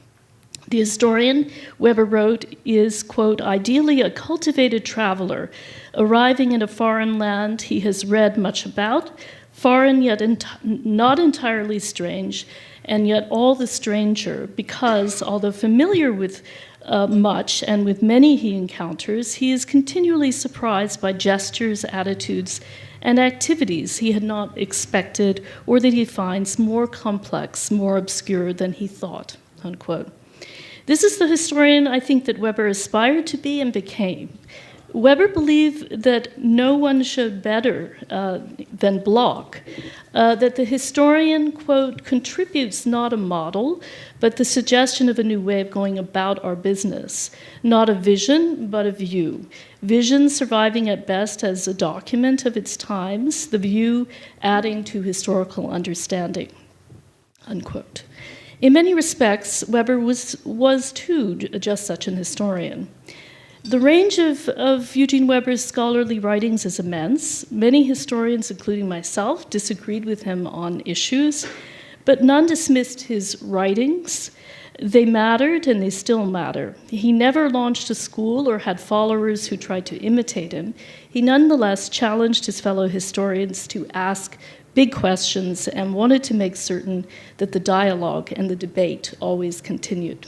Speaker 2: The historian, Weber wrote, is, quote, ideally a cultivated traveler, arriving in a foreign land he has read much about, foreign yet not entirely strange, and yet all the stranger, because, although familiar with much and with many he encounters, he is continually surprised by gestures, attitudes, and activities he had not expected or that he finds more complex, more obscure than he thought, unquote. This is the historian I think that Weber aspired to be and became. Weber believed that no one showed better than Bloch, that the historian, quote, contributes not a model, but the suggestion of a new way of going about our business, not a vision, but a view. Vision surviving at best as a document of its times, the view adding to historical understanding, unquote. In many respects, Weber was too just such an historian. The range of Eugene Weber's scholarly writings is immense. Many historians, including myself, disagreed with him on issues, but none dismissed his writings. They mattered, and they still matter. He never launched a school or had followers who tried to imitate him. He nonetheless challenged his fellow historians to ask big questions and wanted to make certain that the dialogue and the debate always continued.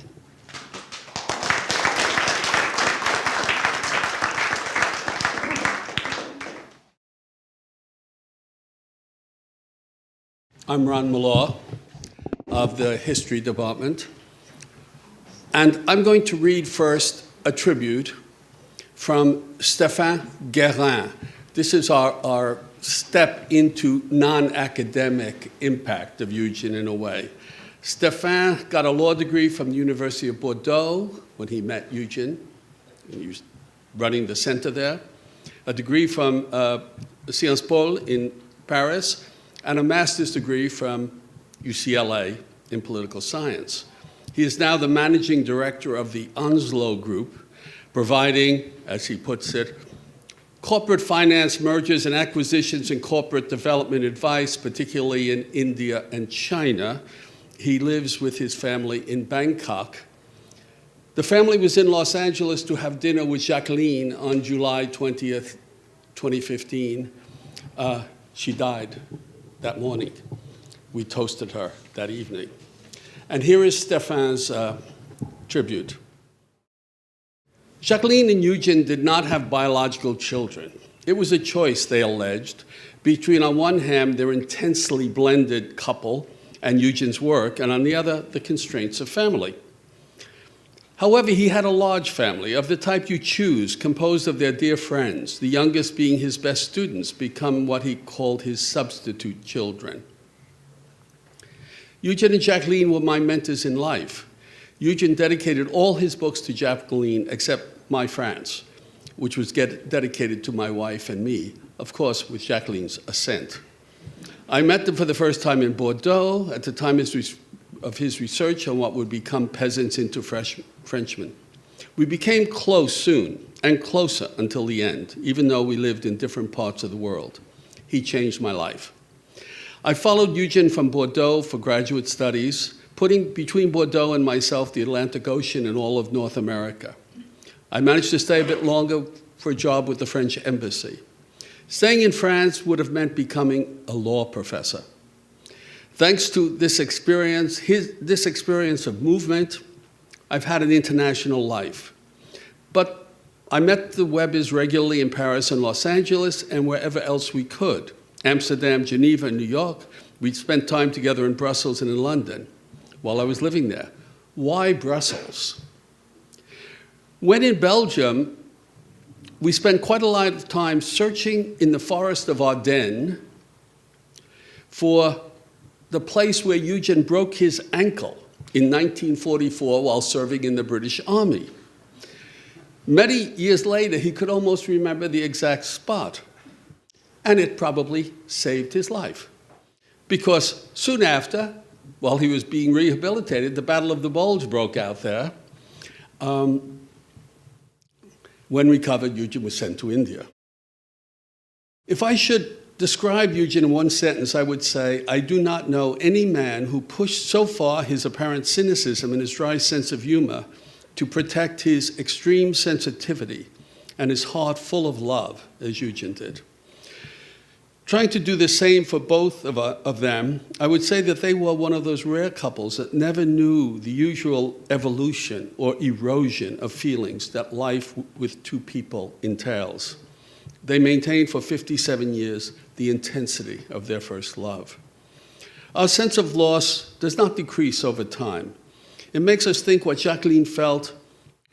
Speaker 4: I'm Ron Malloy of the History Department, and I'm going to read first a tribute from Stéphane Guérin. This is our step into non-academic impact of Eugen in a way. Stéphane got a law degree from the University of Bordeaux when he met Eugen. He was running the center there. A degree from Sciences Po in Paris, and a master's degree from UCLA in political science. He is now the managing director of the Onslow Group, providing, as he puts it, corporate finance, mergers and acquisitions, and corporate development advice, particularly in India and China. He lives with his family in Bangkok. The family was in Los Angeles to have dinner with Jacqueline on July 20th, 2015. She died that morning. We toasted her that evening. And here is Stéphane's tribute. Jacqueline and Eugen did not have biological children. It was a choice, they alleged, between, on one hand, their intensely blended couple and Eugen's work, and on the other, the constraints of family. However, he had a large family, of the type you choose, composed of their dear friends, the youngest being his best students, become what he called his substitute children. Eugen and Jacqueline were my mentors in life. Eugen dedicated all his books to Jacqueline except My France, which was dedicated to my wife and me, of course, with Jacqueline's assent. I met them for the first time in Bordeaux at the time of his research on what would become peasants into Frenchmen. We became close soon, and closer until the end, even though we lived in different parts of the world. He changed my life. I followed Eugen from Bordeaux for graduate studies, putting between Bordeaux and myself the Atlantic Ocean and all of North America. I managed to stay a bit longer for a job with the French embassy. Staying in France would have meant becoming a law professor. Thanks to this experience, this experience of movement, I've had an international life. But I met the Webers regularly in Paris and Los Angeles and wherever else we could. Amsterdam, Geneva, and New York. We'd spent time together in Brussels and in London while I was living there. Why Brussels? When in Belgium, we spent quite a lot of time searching in the forest of Ardennes for the place where Eugen broke his ankle in 1944 while serving in the British Army. Many years later, he could almost remember the exact spot, and it probably saved his life. Because soon after, while he was being rehabilitated, the Battle of the Bulge broke out there. When recovered, Eugen was sent to India. If I should describe Eugen in one sentence, I would say, I do not know any man who pushed so far his apparent cynicism and his dry sense of humor to protect his extreme sensitivity and his heart full of love as Eugen did. Trying to do the same for both of them, I would say that they were one of those rare couples that never knew the usual evolution or erosion of feelings that life with two people entails. They maintained for 57 years the intensity of their first love. Our sense of loss does not decrease over time. It makes us think what Jacqueline felt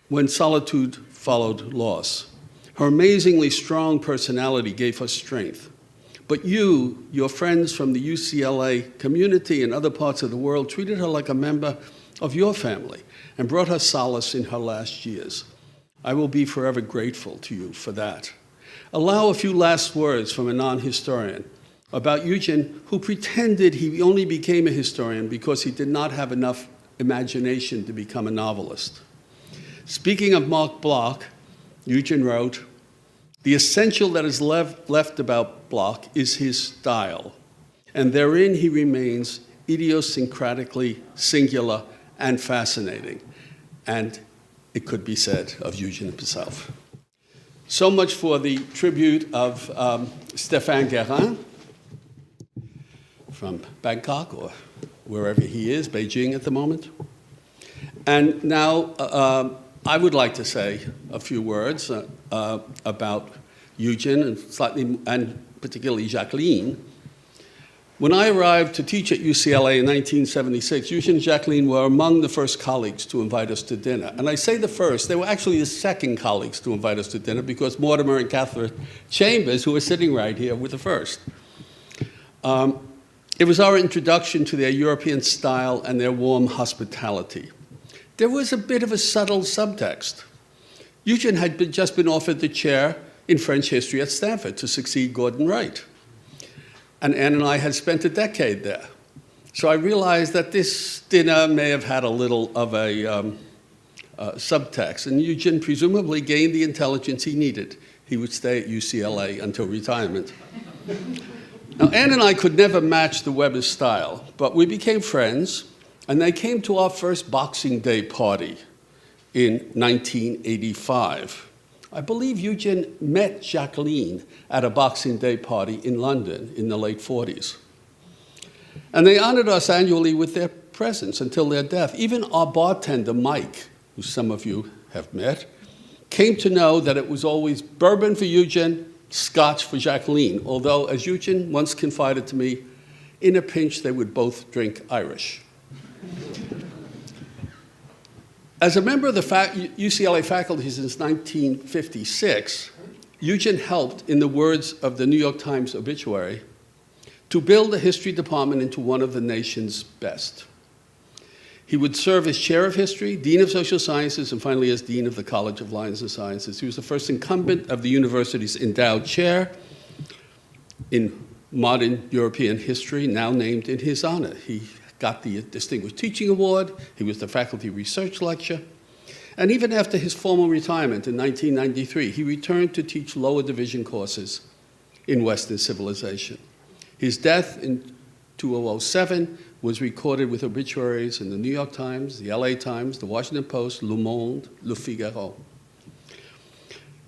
Speaker 4: when solitude followed loss. Her amazingly strong personality gave her strength. But you, your friends from the UCLA community and other parts of the world, treated her like a member of your family and brought her solace in her last years. I will be forever grateful to you for that. Allow a few last words from a non-historian about Eugen, who pretended he only became a historian because he did not have enough imagination to become a novelist. Speaking of Marc Bloch, Eugen wrote, "The essential that is left about Bloch is his style, and therein he remains idiosyncratically singular and fascinating." And it could be said of Eugen himself. So much for the tribute of Stéphane Guérin from Bangkok, or wherever he is, Beijing at the moment. And now I would like to say a few words about Eugen and particularly Jacqueline. When I arrived to teach at UCLA in 1976, Eugen and Jacqueline were among the first colleagues to invite us to dinner. And I say the first, they were actually the second colleagues to invite us to dinner because Mortimer and Catherine Chambers, who are sitting right here, were the first. It was our introduction to their European style and their warm hospitality. There was a bit of a subtle subtext. Eugen had just been offered the chair in French history at Stanford to succeed Gordon Wright. And Anne and I had spent a decade there. So I realized that this dinner may have had a little of a subtext, and Eugen presumably gained the intelligence he needed. He would stay at UCLA until retirement. Now, Anne and I could never match the Weber style, but we became friends, and they came to our first Boxing Day party in 1985. I believe Eugen met Jacqueline at a Boxing Day party in London in the late 40s. And they honored us annually with their presence until their death. Even our bartender, Mike, who some of you have met, came to know that it was always bourbon for Eugen, Scotch for Jacqueline, although, as Eugen once confided to me, in a pinch they would both drink Irish. As a member of the UCLA faculty since 1956, Eugen helped, in the words of the New York Times obituary, to build the history department into one of the nation's best. He would serve as chair of history, dean of social sciences, and finally as dean of the College of Lions and Sciences. He was the first incumbent of the university's endowed chair in modern European history, now named in his honor. He got the Distinguished Teaching Award. He was the faculty research lecturer. And even after his formal retirement in 1993, he returned to teach lower division courses in Western civilization. His death in 2007 was recorded with obituaries in the New York Times, the LA Times, the Washington Post, Le Monde, Le Figaro.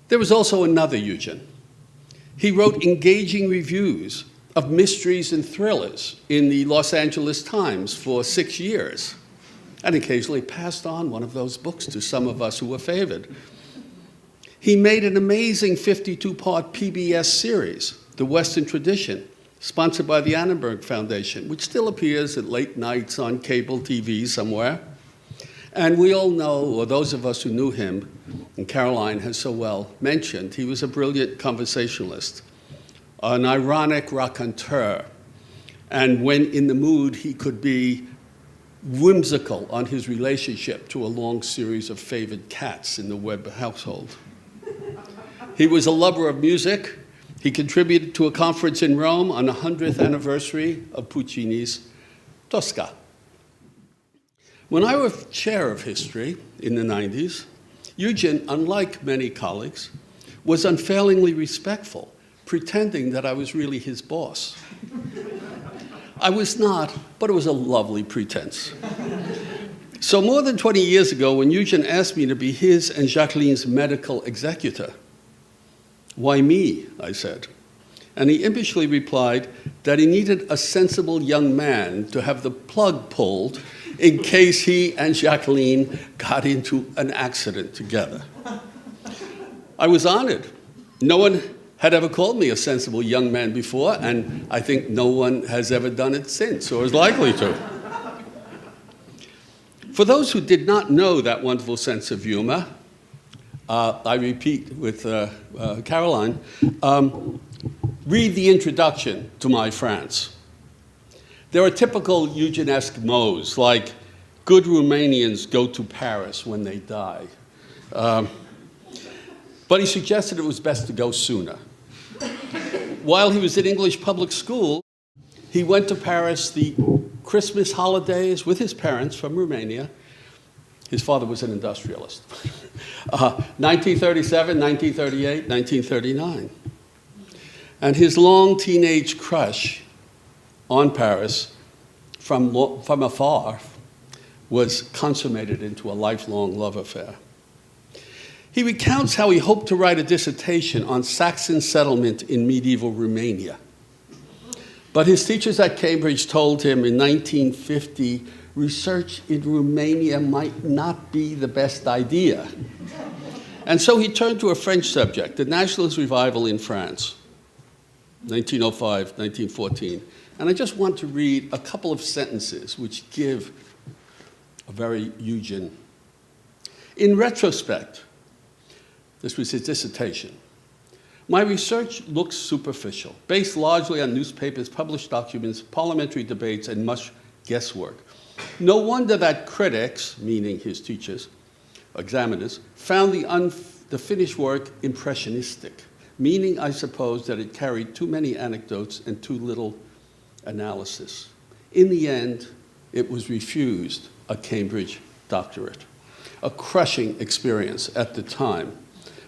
Speaker 4: There was also another Eugen. He wrote engaging reviews of mysteries and thrillers in the Los Angeles Times for 6 years, and occasionally passed on one of those books to some of us who were favored. He made an amazing 52-part PBS series, The Western Tradition, sponsored by the Annenberg Foundation, which still appears at late nights on cable TV somewhere. And we all know, or those of us who knew him, and Caroline has so well mentioned, he was a brilliant conversationalist, an ironic raconteur, and when in the mood, he could be whimsical on his relationship to a long series of favored cats in the Weber household. He was a lover of music. He contributed to a conference in Rome on the 100th anniversary of Puccini's Tosca. When I was chair of history in the 90s, Eugen, unlike many colleagues, was unfailingly respectful, pretending that I was really his boss. I was not, but it was a lovely pretense. So more than 20 years ago, when Eugen asked me to be his and Jacqueline's medical executor, "Why me?" I said. And he impishly replied that he needed a sensible young man to have the plug pulled in case he and Jacqueline got into an accident together. I was honored. No one had ever called me a sensible young man before, and I think no one has ever done it since, or is likely to. For those who did not know that wonderful sense of humor, I repeat with Caroline, read the introduction to My France. There are typical Eugenesque mots, like, good Romanians go to Paris when they die. But he suggested it was best to go sooner. While he was at English public school, he went to Paris the Christmas holidays with his parents from Romania. His father was an industrialist. 1937, 1938, 1939. And his long teenage crush on Paris from afar was consummated into a lifelong love affair. He recounts how he hoped to write a dissertation on Saxon settlement in medieval Romania. But his teachers at Cambridge told him in 1950, research in Romania might not be the best idea. And so he turned to a French subject, the Nationalist revival in France, 1905, 1914. And I just want to read a couple of sentences which give a very Eugen. In retrospect, this was his dissertation, my research looks superficial, based largely on newspapers, published documents, parliamentary debates, and much guesswork. No wonder that critics, meaning his teachers, examiners, found the finished work impressionistic, meaning, I suppose, that it carried too many anecdotes and too little analysis. In the end, it was refused a Cambridge doctorate, a crushing experience at the time,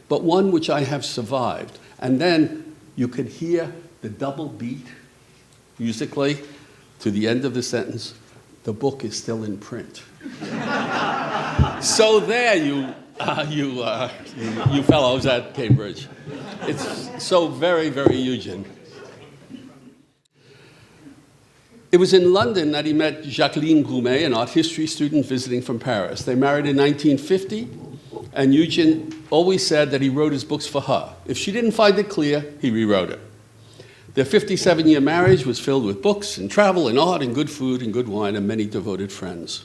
Speaker 4: but one which I have survived. And then you can hear the double beat musically to the end of the sentence. The book is still in print. So there you fellows at Cambridge. It's so very, very Eugen. It was in London that he met Jacqueline Weber, an art history student visiting from Paris. They married in 1950, and Eugen always said that he wrote his books for her. If she didn't find it clear, he rewrote it. Their 57-year marriage was filled with books and travel and art and good food and good wine and many devoted friends.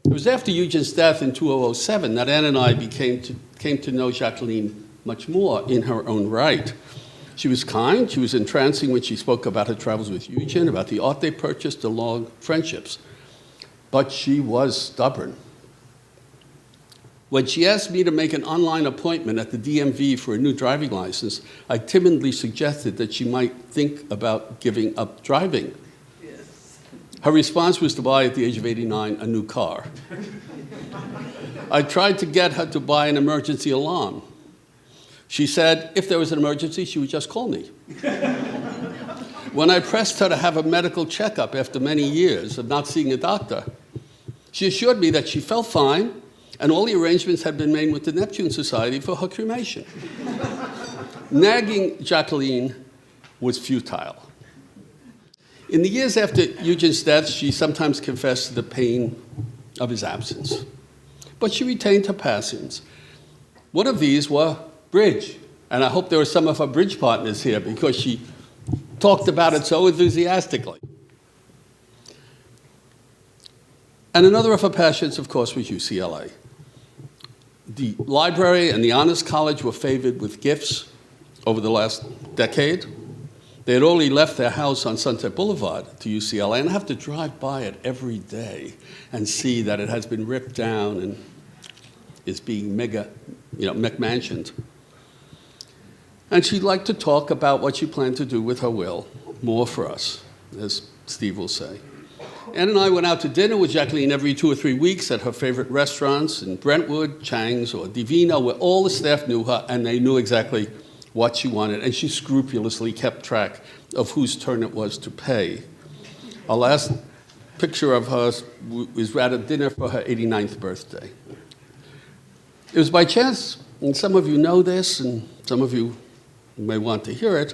Speaker 4: It was after Eugen's death in 2007 that Anne and I came to know Jacqueline much more in her own right. She was kind, she was entrancing when she spoke about her travels with Eugen, about the art they purchased, the long friendships. But she was stubborn. When she asked me to make an online appointment at the DMV for a new driving license, I timidly suggested that she might think about giving up driving. Yes. Her response was to buy, at the age of 89, a new car. I tried to get her to buy an emergency alarm. She said if there was an emergency, she would just call me. When I pressed her to have a medical checkup after many years of not seeing a doctor, she assured me that she felt fine and all the arrangements had been made with the Neptune Society for her cremation. Nagging Jacqueline was futile. In the years after Eugen's death, she sometimes confessed to the pain of his absence. But she retained her passions. One of these were bridge, and I hope there were some of her bridge partners here because she talked about it so enthusiastically. And another of her passions, of course, was UCLA. The library and the Honors College were favored with gifts over the last decade. They had only left their house on Sunset Boulevard to UCLA, and I have to drive by it every day and see that it has been ripped down and is being McMansioned. And she'd like to talk about what she planned to do with her will, more for us, as Steve will say. Anne and I went out to dinner with Jacqueline every 2 or 3 weeks at her favorite restaurants in Brentwood, Chang's, or Divino, where all the staff knew her and they knew exactly what she wanted, and she scrupulously kept track of whose turn it was to pay. Our last picture of her was at a dinner for her 89th birthday. It was by chance, and some of you know this, and some of you may want to hear it,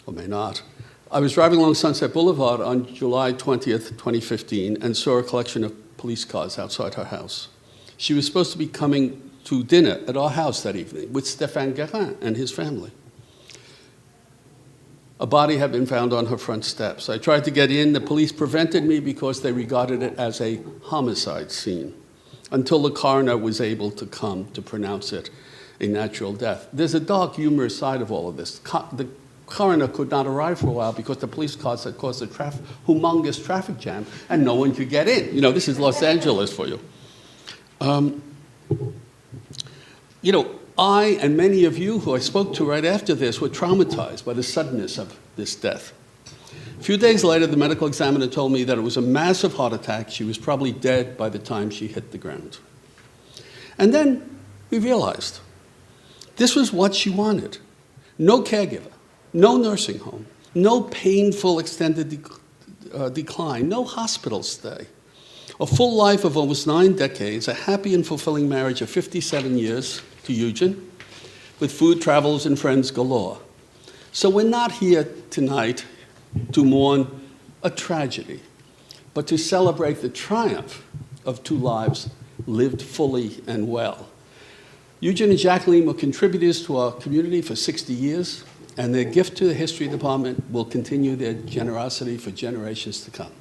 Speaker 4: or may not. I was driving along Sunset Boulevard on July 20th, 2015, and saw a collection of police cars outside her house. She was supposed to be coming to dinner at our house that evening with Stéphane Guérin and his family. A body had been found on her front steps. I tried to get in. The police prevented me because they regarded it as a homicide scene, until the coroner was able to come to pronounce it a natural death. There's a dark, humorous side of all of this. The coroner could not arrive for a while because the police cars had caused a humongous traffic jam and no one could get in. You know, this is Los Angeles for you. I and many of you who I spoke to right after this were traumatized by the suddenness of this death. A few days later, the medical examiner told me that it was a massive heart attack. She was probably dead by the time she hit the ground. And then we realized this was what she wanted. No caregiver, no nursing home, no painful extended decline, no hospital stay. A full life of almost 9 decades, a happy and fulfilling marriage of 57 years to Eugen, with food, travels, and friends galore. So we're not here tonight to mourn a tragedy, but to celebrate the triumph of 2 lives lived fully and well. Eugen and Jacqueline were contributors to our community for 60 years, and their gift to the History Department will continue their generosity for generations to come.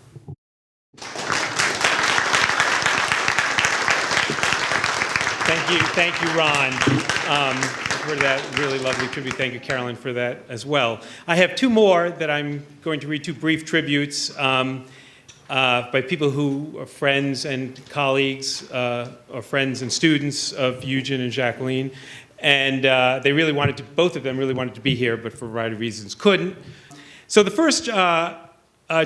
Speaker 1: Thank you, Ron, for that really lovely tribute. Thank you, Carolyn, for that as well. I have 2 more that I'm going to read, 2 brief tributes by people who are friends and colleagues, or friends and students of Eugen and Jacqueline. And they really wanted to, both of them really wanted to be here, but for a variety of reasons couldn't. So the first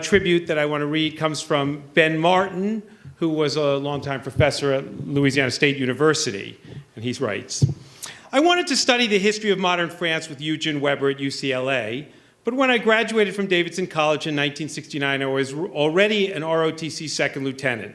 Speaker 1: tribute that I want to read comes from Ben Martin, who was a longtime professor at Louisiana State University. And he writes, I wanted to study the history of modern France with Eugen Weber at UCLA, but when I graduated from Davidson College in 1969, I was already an ROTC second lieutenant.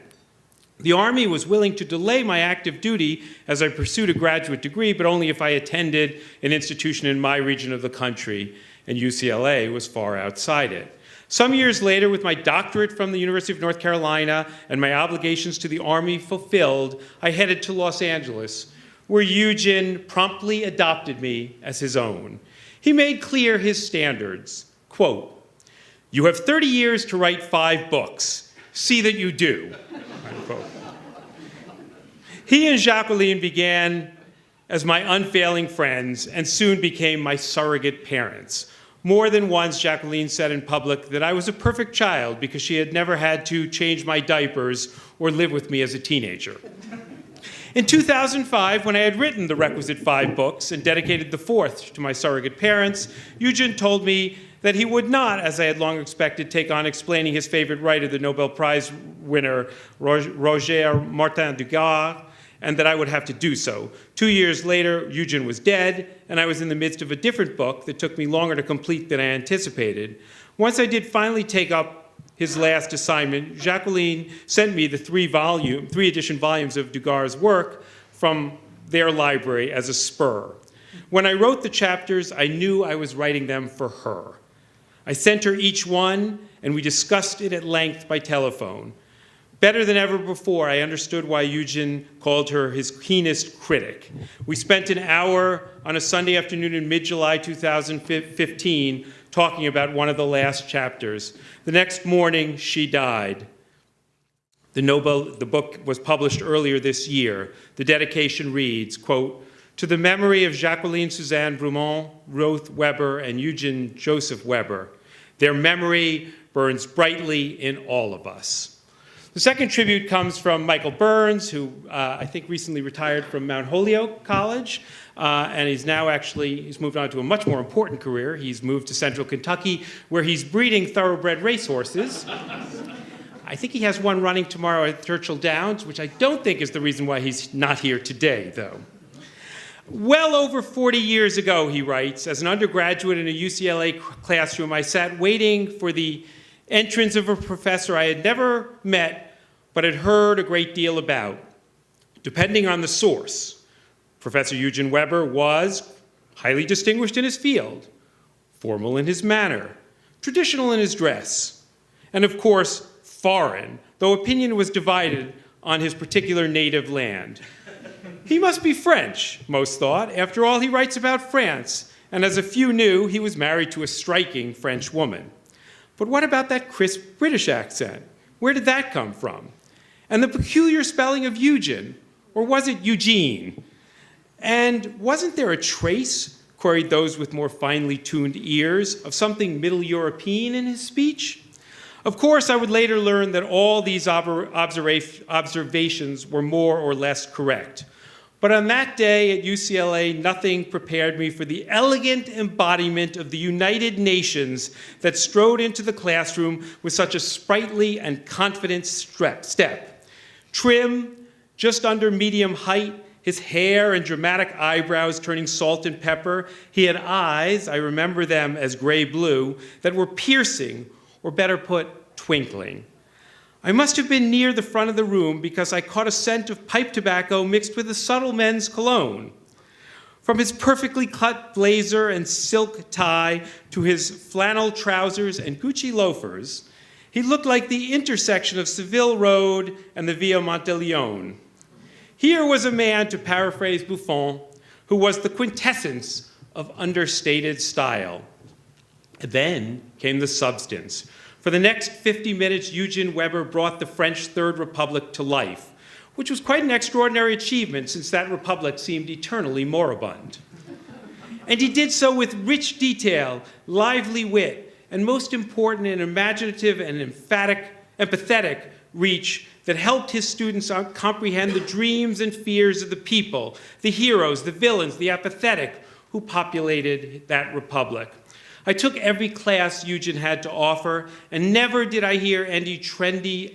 Speaker 1: The Army was willing to delay my active duty as I pursued a graduate degree, but only if I attended an institution in my region of the country, and UCLA was far outside it. Some years later, with my doctorate from the University of North Carolina and my obligations to the Army fulfilled, I headed to Los Angeles, where Eugen promptly adopted me as his own. He made clear his standards. Quote, "You have 30 years to write 5 books. See that you do." Unquote. He and Jacqueline began as my unfailing friends and soon became my surrogate parents. More than once, Jacqueline said in public that I was a perfect child because she had never had to change my diapers or live with me as a teenager. In 2005, when I had written the requisite 5 books and dedicated the 4th to my surrogate parents, Eugen told me that he would not, as I had long expected, take on explaining his favorite writer, the Nobel Prize winner Roger Martin Degas, and that I would have to do so. 2 years later, Eugen was dead, and I was in the midst of a different book that took me longer to complete than I anticipated. Once I did finally take up his last assignment, Jacqueline sent me the 3-edition volumes of Degas' work from their library as a spur. When I wrote the chapters, I knew I was writing them for her. I sent her each one, and we discussed it at length by telephone. Better than ever before, I understood why Eugen called her his keenest critic. We spent an hour on a Sunday afternoon in mid-July 2015 talking about one of the last chapters. The next morning, she died. The book was published earlier this year. The dedication reads, quote, "To the memory of Jacqueline Suzanne Brumont, Ruth Weber, and Eugen Joseph Weber. Their memory burns brightly in all of us." The second tribute comes from Michael Burns, who I think recently retired from Mount Holyoke College, and he's moved on to a much more important career. He's moved to Central Kentucky, where he's breeding thoroughbred racehorses. I think he has one running tomorrow at Churchill Downs, which I don't think is the reason why he's not here today, though. Well over 40 years ago, he writes, as an undergraduate in a UCLA classroom, I sat waiting for the entrance of a professor I had never met but had heard a great deal about. Depending on the source, Professor Eugen Weber was highly distinguished in his field, formal in his manner, traditional in his dress, and of course, foreign, though opinion was divided on his particular native land. He must be French, most thought. After all, he writes about France, and as a few knew, he was married to a striking French woman. But what about that crisp British accent? Where did that come from? And the peculiar spelling of Eugen, or was it Eugene? And wasn't there a trace, queried those with more finely tuned ears, of something Middle European in his speech? Of course, I would later learn that all these observations were more or less correct. But on that day at UCLA, nothing prepared me for the elegant embodiment of the United Nations that strode into the classroom with such a sprightly and confident step. Trim, just under medium height, his hair and dramatic eyebrows turning salt and pepper, he had eyes, I remember them as gray-blue, that were piercing, or better put, twinkling. I must have been near the front of the room because I caught a scent of pipe tobacco mixed with a subtle men's cologne. From his perfectly cut blazer and silk tie to his flannel trousers and Gucci loafers, he looked like the intersection of Seville Road and the Via Monteleone. Here was a man, to paraphrase Buffon, who was the quintessence of understated style. And then came the substance. For the next 50 minutes, Eugen Weber brought the French Third Republic to life, which was quite an extraordinary achievement since that republic seemed eternally moribund. And he did so with rich detail, lively wit, and most important, an imaginative and empathetic reach that helped his students comprehend the dreams and fears of the people, the heroes, the villains, the apathetic who populated that republic. I took every class Eugen had to offer, and never did I hear any trendy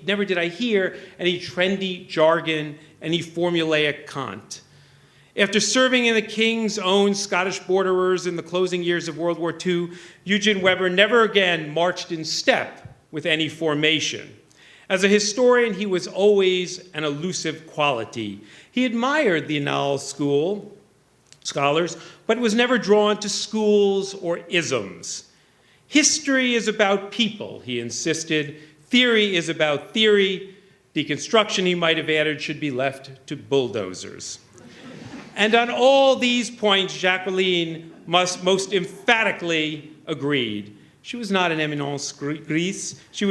Speaker 1: jargon, any formulaic cant. After serving in the King's Own Scottish Borderers in the closing years of World War II, Eugen Weber never again marched in step with any formation. As a historian, he was always an elusive quality. He admired the Annales scholars, but was never drawn to schools or isms. History is about people, he insisted. Theory is about theory. Deconstruction, he might have added, should be left to bulldozers. And on all these points, Jacqueline most emphatically agreed. She was not an éminence grise. She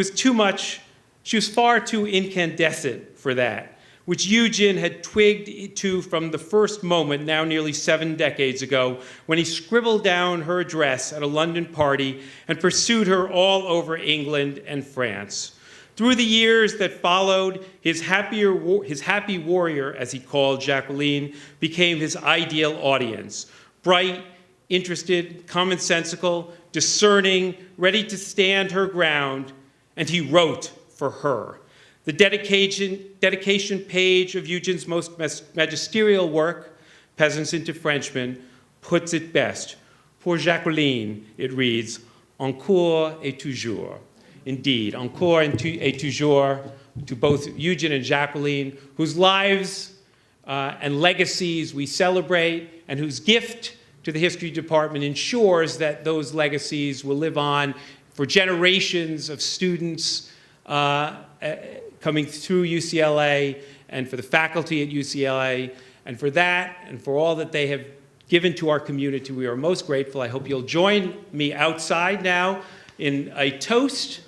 Speaker 1: was far too incandescent for that, which Eugen had twigged to from the first moment, now nearly 7 decades ago, when he scribbled down her address at a London party and pursued her all over England and France. Through the years that followed, his happy warrior, as he called Jacqueline, became his ideal audience. Bright, interested, commonsensical, discerning, ready to stand her ground, and he wrote for her. The dedication page of Eugen's most magisterial work, Peasants into Frenchmen, puts it best. Pour Jacqueline, it reads, encore et toujours. Indeed, encore et toujours to both Eugen and Jacqueline, whose lives and legacies we celebrate, and whose gift to the history department ensures that those legacies will live on for generations of students coming through UCLA, and for the faculty at UCLA, and for that, and for all that they have given to our community. We are most grateful. I hope you'll join me outside now in a toast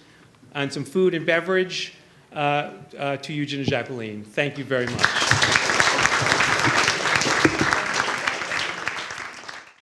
Speaker 1: and some food and beverage to Eugen and Jacqueline. Thank you very much.